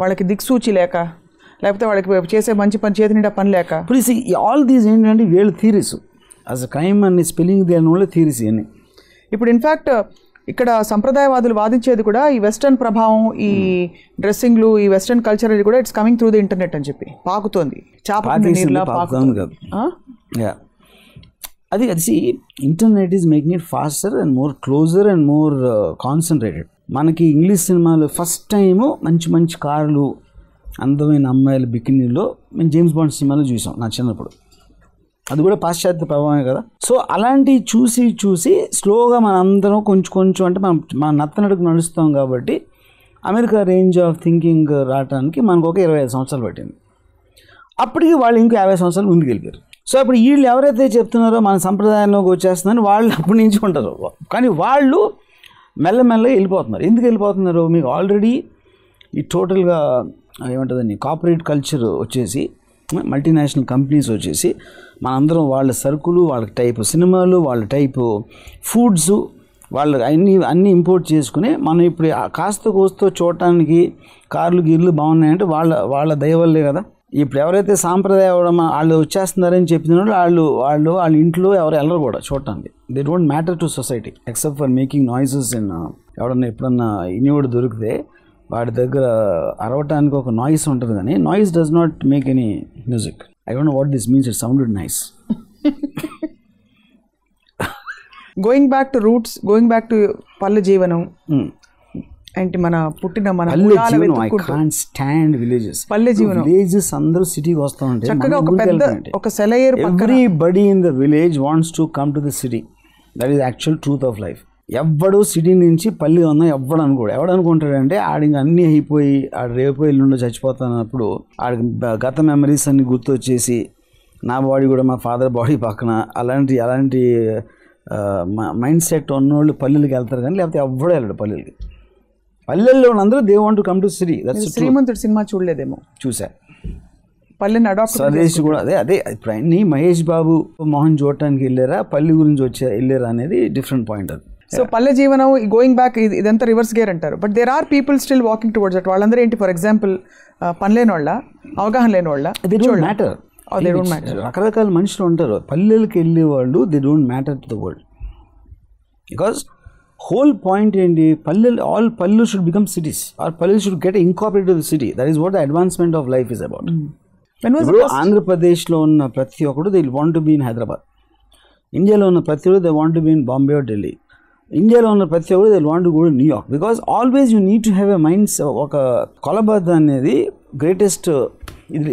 [SPEAKER 2] వాళ్ళకి దిక్సూచి లేక, లేకపోతే వాళ్ళకి చేసే మంచి పని చేతి నిండా పని లేక.
[SPEAKER 3] ఇప్పుడు ఆల్ దీస్ ఏంటంటే వీళ్ళ థీరీస్ యాజ్ అ క్రైమ్ అని స్పెల్లింగ్ దేని వల్ల థీరీస్ ఇవన్నీ.
[SPEAKER 2] ఇప్పుడు ఇన్ఫ్యాక్ట్ ఇక్కడ సంప్రదాయవాదులు వాదించేది కూడా ఈ వెస్టర్న్ ప్రభావం, ఈ డ్రెస్సింగ్లు, ఈ వెస్టర్న్ కల్చర్ అది కూడా it's coming through the internet అని చెప్పి పాకుతోంది.
[SPEAKER 3] అది internet is making it faster and more closer and more concentrated. మనకి ఇంగ్లీష్ సినిమాలు ఫస్ట్ టైము మంచి మంచి కార్లు, అందమైన అమ్మాయిల బికినీలో మేము జేమ్స్ బాండ్ సినిమాలో చూసాం నా చిన్నప్పుడు. అది కూడా పాశ్చాత్య ప్రభావమే కదా. సో అలాంటివి చూసి స్లోగా మన అందరం కొంచెం అంటే మన నత్తనడుకు నడుస్తాం కాబట్టి అమెరికా రేంజ్ ఆఫ్ థింకింగ్ రావడానికి మనకు ఒక 25 సంవత్సరాలు పట్టింది. అప్పటికి వాళ్ళు ఇంకో 50 సంవత్సరాలు ముందుకు వెళ్ళిపోయారు. సో అప్పుడు వీళ్ళు ఎవరైతే చెప్తున్నారో మన సంప్రదాయంలోకి వచ్చేస్తుందని వాళ్ళు అప్పటి నుంచి ఉంటారు. కానీ వాళ్ళు మెల్లమెల్లగా వెళ్ళిపోతున్నారు. ఎందుకు వెళ్ళిపోతున్నారు, మీకు ఆల్రెడీ ఈ టోటల్గా ఏమంటుందని కార్పొరేట్ కల్చర్ వచ్చేసి, మల్టీనేషనల్ కంపెనీస్ వచ్చేసి మనందరం వాళ్ళ సరుకులు, వాళ్ళ టైపు సినిమాలు, వాళ్ళ టైపు ఫుడ్స్, వాళ్ళు అన్నీ ఇంపోర్ట్ చేసుకుని మనం ఇప్పుడు కాస్త కోస్తో చూడటానికి కార్లు గీర్లు బాగున్నాయంటే వాళ్ళ దయ వల్లే కదా. ఇప్పుడు ఎవరైతే సాంప్రదాయ వాళ్ళు వచ్చేస్తున్నారని చెప్పిన వాళ్ళ ఇంట్లో ఎవరు వెళ్ళరు కూడా చూడటానికి. They don't matter to society except for making noises. ఎవడన్నా ఎప్పుడన్నా ఇనివాడు దొరికితే వాడి దగ్గర అరవటానికి ఒక నాయిస్ ఉంటుంది, కానీ noise does not make any music. I don't know what this means, it sounded nice.
[SPEAKER 2] Going back to roots, going back to పల్లె జీవనం అంటే మన పుట్టిన మన
[SPEAKER 3] ఐ కాంట్ స్టాండ్ విలేజెస్.
[SPEAKER 2] పల్లె జీవనం,
[SPEAKER 3] విలేజెస్ అందరూ సిటీకి వస్తూ ఉంటే
[SPEAKER 2] చక్కగా ఒక పెద్ద ఒక సెలయేరు,
[SPEAKER 3] everybody in the village wants to come to the city. That is actual truth of life. ఎవ్వడు సిటీ నుంచి పల్లె ఉందా ఎవడనుకుంటాడంటే ఆడికి అన్నీ అయిపోయి ఆడు రేపు ఎల్లుండో చచ్చిపోతానప్పుడు ఆడికి గత మెమరీస్ అన్ని గుర్తొచ్చేసి నా బాడీ కూడా మా ఫాదర్ బాడీ పక్కన అలాంటి మైండ్ సెట్ ఉన్నోళ్ళు పల్లెలకి వెళ్తారు, కానీ లేకపోతే ఎవ్వడూ వెళ్ళడు పల్లెలకి. పల్లెల్లో అందరూ they want to come to city.
[SPEAKER 2] Srimanthudu సినిమా చూడలేదేమో?
[SPEAKER 3] చూసా.
[SPEAKER 2] పల్లెని అడాప్ట్
[SPEAKER 3] స్వదేశ్ కూడా అదే ఇప్పుడు అన్ని మహేష్ బాబు మోహన్ చూడటానికి వెళ్ళారా, పల్లె గురించి వెళ్ళారా అనేది డిఫరెంట్ పాయింట్. అది
[SPEAKER 2] సో పల్లె జీవనం, గోయింగ్ బ్యాక్, ఇదంతా రివర్స్ గేర్ అంటారు. But there are people still walking towards that. వాళ్ళందరూ ఏంటి, ఫర్ ఎగ్జాంపుల్ పని లేని వాళ్ళ, అవగాహన లేని వాళ్ళ,
[SPEAKER 3] దే డోంట్ మ్యాటర్. రకరకాల మనుషులు ఉంటారు పల్లెలకు వెళ్ళే వాళ్ళు. They don't matter to the world because whole point ఏంటి, all పల్లెలు should become cities or పల్లెలు should get incorporated to the city. That is what the advancement of life is about. ఇప్పుడు ఆంధ్రప్రదేశ్లో ఉన్న ప్రతి ఒక్కడు they want to be in Hyderabad. ఇండియాలో ఉన్న ప్రతి ఒక్కడు they want to be in Bombay or Delhi. ఇండియాలో ఉన్న ప్రతి ఒక్కరు they want to go to New York because always you need to have a mind. ఒక కొలబద్ద అనేది గ్రేటెస్ట్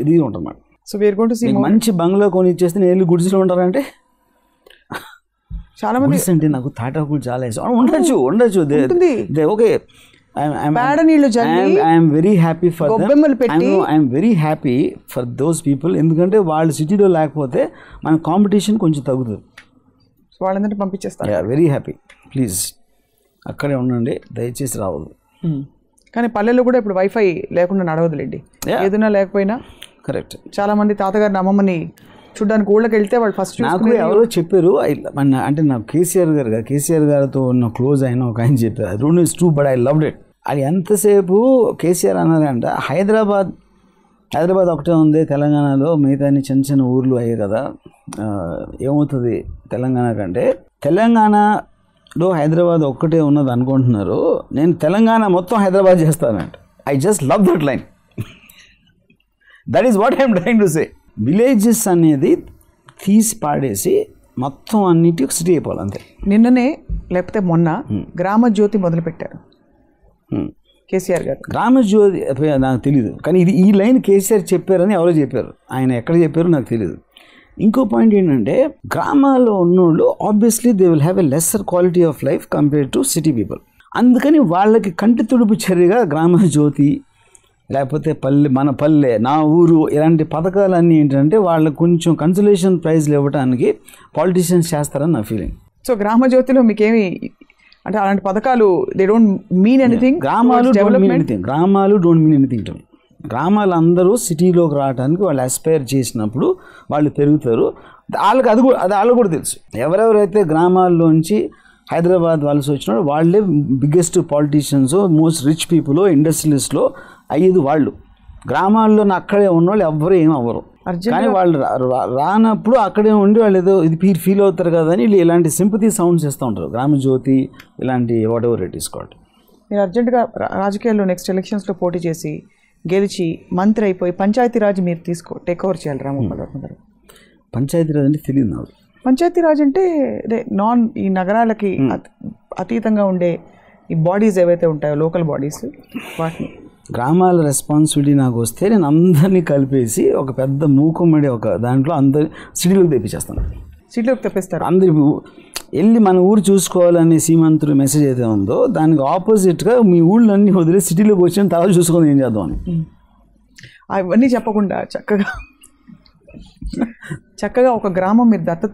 [SPEAKER 3] ఇది ఉంటుంది.
[SPEAKER 2] So we are going to see
[SPEAKER 3] మంచి బంగ్లా కొని ఇచ్చేస్తే నేను గుడిసెలో ఉంటారంటే
[SPEAKER 2] చాలా మంది
[SPEAKER 3] అంటే నాకు తాటాకులు చాలా ఇష్టం. ఉండొచ్చు okay. I'm very happy for I'm very happy for those people. ఎందుకంటే వాళ్ళు సిటీలో లేకపోతే మన కాంపిటీషన్ కొంచెం తగ్గుతుంది.
[SPEAKER 2] వాళ్ళందరినీ పంపించేస్తారు.
[SPEAKER 3] Very happy. ప్లీజ్ అక్కడే ఉండండి, దయచేసి రావద్దు.
[SPEAKER 2] కానీ పల్లెల్లో కూడా ఇప్పుడు వైఫై లేకుండా నడవదులేండి, ఏదైనా లేకపోయినా.
[SPEAKER 3] కరెక్ట్.
[SPEAKER 2] చాలా మంది తాతగారిని అమ్మమ్మని చూడడానికి ఊళ్ళకి వెళ్తే వాళ్ళు ఫస్ట్
[SPEAKER 3] నాకు ఎవరో చెప్పారు, అంటే నాకు కేసీఆర్ గారితో ఉన్న క్లోజ్ అయిన ఒక ఆయన చెప్పారు, I don't know it's true but I loved it. అది ఎంతసేపు కేసీఆర్ అన్నారంట, హైదరాబాద్ ఒకటే ఉంది తెలంగాణలో, మిగతా చిన్న చిన్న ఊర్లు అయ్యాయి కదా, ఏమవుతుంది తెలంగాణ కంటే, తెలంగాణలో హైదరాబాద్ ఒక్కటే ఉన్నది అనుకుంటున్నారు, నేను తెలంగాణ మొత్తం హైదరాబాద్ చేస్తానంట. I just love that line. That is what I'm trying to say. Villages అనేది తీసి పాడేసి మొత్తం అన్నిటి సిటీ అయిపోవాలి అంతే.
[SPEAKER 2] నిన్ననే లేకపోతే మొన్న గ్రామ జ్యోతి మొదలు పెట్టారు కేసీఆర్ గారు.
[SPEAKER 3] గ్రామ జ్యోతి నాకు తెలీదు, కానీ ఇది ఈ లైన్ కేసీఆర్ చెప్పారని ఎవరో చెప్పారు, ఆయన ఎక్కడ చెప్పారో నాకు తెలీదు. ఇంకో పాయింట్ ఏంటంటే గ్రామాల్లో ఉన్నోళ్ళు obviously they will have a lesser quality of life compare to city people. అందుకని వాళ్ళకి కంటి తుడుపు చర్యగా గ్రామ జ్యోతి లేకపోతే మన పల్లె నా ఊరు ఇలాంటి పథకాలన్నీ ఏంటంటే వాళ్ళకి కొంచెం కన్సలేషన్ ప్రైజ్లు ఇవ్వడానికి పాలిటీషియన్స్ చేస్తారని నా ఫీలింగ్.
[SPEAKER 2] సో గ్రామ జ్యోతిలో మీకేమి అంటే అలాంటి పథకాలు దే డోంట్ మీన్ ఎనీథింగ్.
[SPEAKER 3] గ్రామాలు don't mean anything to me. గ్రామాలు అందరూ సిటీలోకి రావడానికి వాళ్ళు అస్పైర్ చేసినప్పుడు వాళ్ళు పెరుగుతారు. వాళ్ళకి అది వాళ్ళకు కూడా తెలుసు. ఎవరెవరైతే గ్రామాల్లోంచి హైదరాబాద్ వలస వచ్చినాడు వాళ్ళే biggest politicians, most rich people, ఇండస్ట్రియలిస్ట్లో అయ్యేది వాళ్ళు. గ్రామాల్లో అక్కడే ఉన్నవాళ్ళు ఎవ్వరూ ఏం అవ్వరు. కానీ వాళ్ళు రానప్పుడు అక్కడే ఉండి వాళ్ళు ఏదో ఇది ఫీల్ అవుతారు కదా అని వీళ్ళు ఇలాంటి సింపతి సౌండ్స్ ఇస్తూ ఉంటారు. గ్రామ జ్యోతి ఇలాంటి what ever it is called.
[SPEAKER 2] మీరు అర్జెంటుగా రాజకీయాల్లో నెక్స్ట్ ఎలక్షన్స్లో పోటీ చేసి గెలిచి మంత్రి అయిపోయి పంచాయతీరాజ్ మీరు టేక్ ఓవర్ చేయాలి రామగోపాల్ వర్మ గారు.
[SPEAKER 3] పంచాయతీరాజ్ అంటే తెలియదు నాకు.
[SPEAKER 2] పంచాయతీరాజ్ అంటే అదే ఈ నగరాలకి అతీతంగా ఉండే ఈ బాడీస్ ఏవైతే ఉంటాయో లోకల్ బాడీస్ వాటిని.
[SPEAKER 3] గ్రామాల రెస్పాన్సిబిలిటీ నాకు వస్తే నేను అందరినీ కలిపేసి ఒక పెద్ద మూకుమ్మడి ఒక దాంట్లో అందరి సిటీలోకి తెప్పించేస్తాను.
[SPEAKER 2] సిటీలోకి తెప్పిస్తారు.
[SPEAKER 3] అందరి వెళ్ళి మన ఊరు చూసుకోవాలనే సీమంతుడు మెసేజ్ అయితే ఉందో దానికి ఆపోజిట్గా మీ ఊళ్ళన్నీ వదిలే సిటీలోకి వచ్చిన తర్వాత చూసుకొని ఏం చేద్దాం అని.
[SPEAKER 2] అవన్నీ చెప్పకుండా చక్కగా ఒక గ్రామం మీరు దత్తత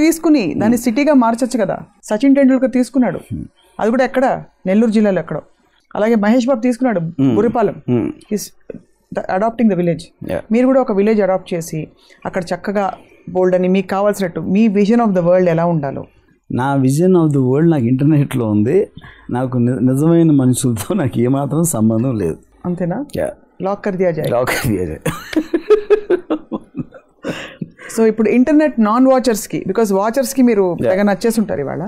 [SPEAKER 2] తీసుకుని దాన్ని సిటీగా మార్చచ్చు కదా. సచిన్ టెండూల్కర్ తీసుకున్నాడు, అది కూడా ఎక్కడ నెల్లూరు జిల్లాలో ఎక్కడో. అలాగే మహేష్ బాబు తీసుకున్నాడు గురిపాలెం, అడాప్టింగ్ ద విలేజ్. మీరు కూడా ఒక విలేజ్ అడాప్ట్ చేసి అక్కడ చక్కగా బోల్డ్ అని మీకు కావాల్సినట్టు మీ విజన్ ఆఫ్ ద వరల్డ్ ఎలా ఉండాలో.
[SPEAKER 3] నా విజన్ ఆఫ్ ద వరల్డ్ నాకు ఇంటర్నెట్లో ఉంది. నాకు నిజమైన మనుషులతో నాకు ఏమాత్రం సంబంధం లేదు.
[SPEAKER 2] అంతేనా? లాక్ కర్ దియా జాయ్. సో ఇప్పుడు ఇంటర్నెట్ నాన్ వాచర్స్కి, బికాస్ వాచర్స్కి మీరు తెగ నచ్చేసి ఉంటారు, ఇవాళ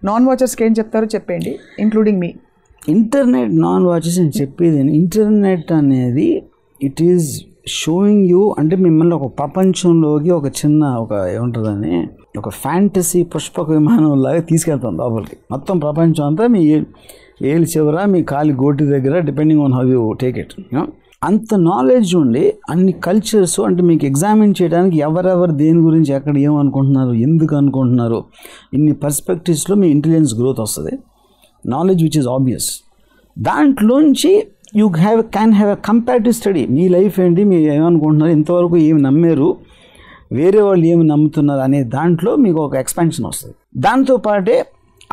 [SPEAKER 2] నాన్ వాచర్స్కి ఏం చెప్తారో చెప్పండి, ఇంక్లూడింగ్ మీ.
[SPEAKER 3] ఇంటర్నెట్ నాన్ వాచర్స్ అని చెప్పేది, ఇంటర్నెట్ అనేది ఇట్ ఈజ్ షోయింగ్ యూ, అంటే మిమ్మల్ని ఒక ప్రపంచంలోకి ఒక ఏముంటుందని ఒక ఫ్యాంటసీ పుష్పక విమానంలాగా తీసుకెళ్తాం లోపలికి. మొత్తం ప్రపంచం అంతా మీ ఏళ్ళు చివర మీ కాలి గోటి దగ్గర, depending on how you take it. అంత నాలెడ్జ్ ఉండి అన్ని కల్చర్స్ అంటే మీకు ఎగ్జామిన్ చేయడానికి ఎవరెవరు దేని గురించి ఎక్కడ ఏమనుకుంటున్నారు, ఎందుకు అనుకుంటున్నారు, ఇన్ని పర్స్పెక్టివ్స్లో మీ ఇంటెలిజెన్స్ గ్రోత్ వస్తుంది. Knowledge which is obvious. దాంట్లోంచి you can have a comparative study. మీ లైఫ్ ఏంటి, మీరు ఏమనుకుంటున్నారు, ఇంతవరకు ఏమి నమ్మారు, వేరే వాళ్ళు ఏమి నమ్ముతున్నారు అనే దాంట్లో మీకు ఒక ఎక్స్పాన్షన్ వస్తుంది. దాంతోపాటే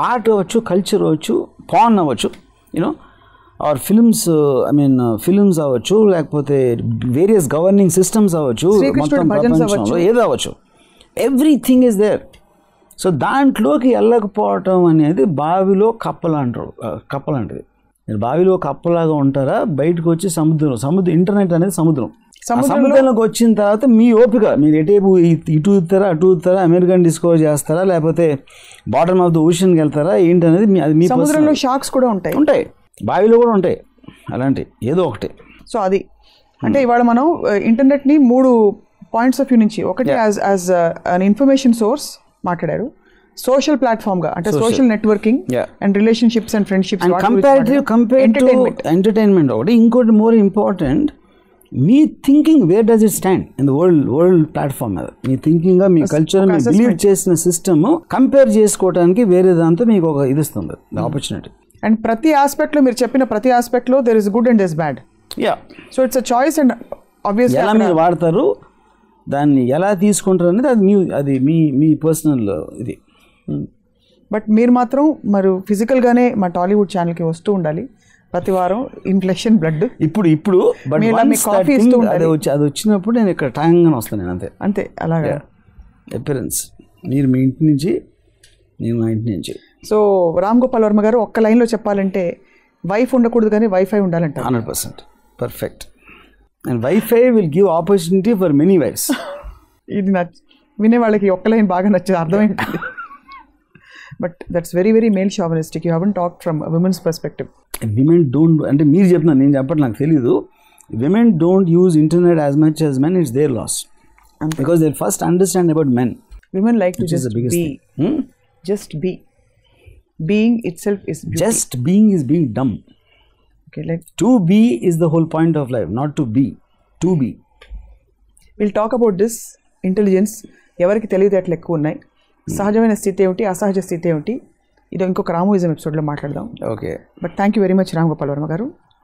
[SPEAKER 3] ఆర్ట్ అవ్వచ్చు, కల్చర్ అవ్వచ్చు, పాన్ అవ్వచ్చు, యూనో, ఆర్ ఫిల్మ్స్ అవ్వచ్చు, లేకపోతే వేరియస్ గవర్నింగ్ సిస్టమ్స్ అవ్వచ్చు, మొత్తం ప్రపంచంలో ఏదో అవ్వచ్చు, ఎవ్రీథింగ్ ఈజ్ దేర్. సో దాంట్లోకి వెళ్ళకపోవటం అనేది బావిలో కప్పలాంటిది. మీరు బావిలో కప్పలాగా ఉంటారా, బయటకు వచ్చి సముద్రం ఇంటర్నెట్ అనేది సముద్రంలోకి వచ్చిన తర్వాత మీ ఓపిక, మీరు ఎటేపు ఇటు ఇస్తారా అటు ఇస్తారా, అమెరికన్ డిస్కవర్ చేస్తారా, లేకపోతే బాటమ్ ఆఫ్ ద ఓషన్కి వెళ్తారా ఏంటనేది మీ
[SPEAKER 2] సముద్రంలో షార్క్స్ కూడా ఉంటాయి,
[SPEAKER 3] బావిలో కూడా ఉంటాయి, అలాంటి ఏదో ఒకటి.
[SPEAKER 2] సో అది అంటే ఇవాళ మనం ఇంటర్నెట్ని 3 పాయింట్స్ ఆఫ్ వ్యూ నుంచి, ఒకటి యాజ్ అన్ ఇన్ఫర్మేషన్ సోర్స్ మాట్లాడారు, సోషల్ ప్లాట్ఫామ్గా అంటే social networking and relationships and friendships,
[SPEAKER 3] entertainment ఒకటి. ఇంకోటి more important, me thinking where does it stand in the world platform మీద. మీ థింకింగ్, మీ కల్చర్, మీ బిలీవ్ చేసిన సిస్టమ్ కంపేర్ చేసుకోవడానికి వేరే దాంతో మీకు ఒక ఇది ఇస్తుంది ఆపర్చునిటీ.
[SPEAKER 2] అండ్ ప్రతి ఆస్పెక్ట్లో మీరు చెప్పిన ప్రతి ఆస్పెక్ట్లో there is good and there is bad. So it's a choice and obviously
[SPEAKER 3] ఎలా మీరు వాడతారు, దాన్ని ఎలా తీసుకుంటారు అనేది అది మీ పర్సనల్ ఇది.
[SPEAKER 2] బట్ మీరు మాత్రం మరి ఫిజికల్గానే మా టాలీవుడ్ ఛానల్కి వస్తూ ఉండాలి ప్రతి వారం, ఇన్ఫ్లెక్షన్ బ్లడ్
[SPEAKER 3] ఇప్పుడు
[SPEAKER 2] కాఫీ ఇస్తూ ఉండాలి.
[SPEAKER 3] అది వచ్చినప్పుడు నేను ఇక్కడ టైంగానే వస్తాను, నేను అంతే
[SPEAKER 2] అలాగా
[SPEAKER 3] అపిరెన్స్. మీరు మీ ఇంటి నుంచి, నేను మా ఇంటి నుంచి.
[SPEAKER 2] సో రామ్ గోపాల్ వర్మ గారు ఒక్క లైన్లో చెప్పాలంటే వైఫ్ ఉండకూడదు కానీ వైఫై ఉండాలంట.
[SPEAKER 3] 100% perfect. And wifi will give opportunity for many wives.
[SPEAKER 2] ఇది వినే వాళ్ళకి ఒక్క లైన్ బాగా నచ్చేది, అర్థమైంది. But that's very very male chauvinistic. You haven't talk from women's perspective.
[SPEAKER 3] Women don't, అంటే మీరు చెప్తున్నారు, నేను చెప్పడం నాకు తెలీదు. Women don't use internet as much as men, it's their loss. Because they'll first understand about men.
[SPEAKER 2] Women like to
[SPEAKER 3] Which is
[SPEAKER 2] just
[SPEAKER 3] the biggest
[SPEAKER 2] be.
[SPEAKER 3] thing.
[SPEAKER 2] Just be. Being itself is beauty.
[SPEAKER 3] Just being is being dumb.
[SPEAKER 2] Okay, like
[SPEAKER 3] To be is the whole point of life, not to be. To be.
[SPEAKER 2] we'll talk about this intelligence. ఎవరికి తెలివితేటలు ఎక్కువ ఉన్నాయి, సహజమైన స్థితి ఏమిటి, అసహజ స్థితి ఏమిటి, ఇది ఇంకొక రామోయిజం ఎపిసోడ్లో మాట్లాడదాం.
[SPEAKER 3] Okay.
[SPEAKER 2] But thank you very much Ram Gopal Varma గారు.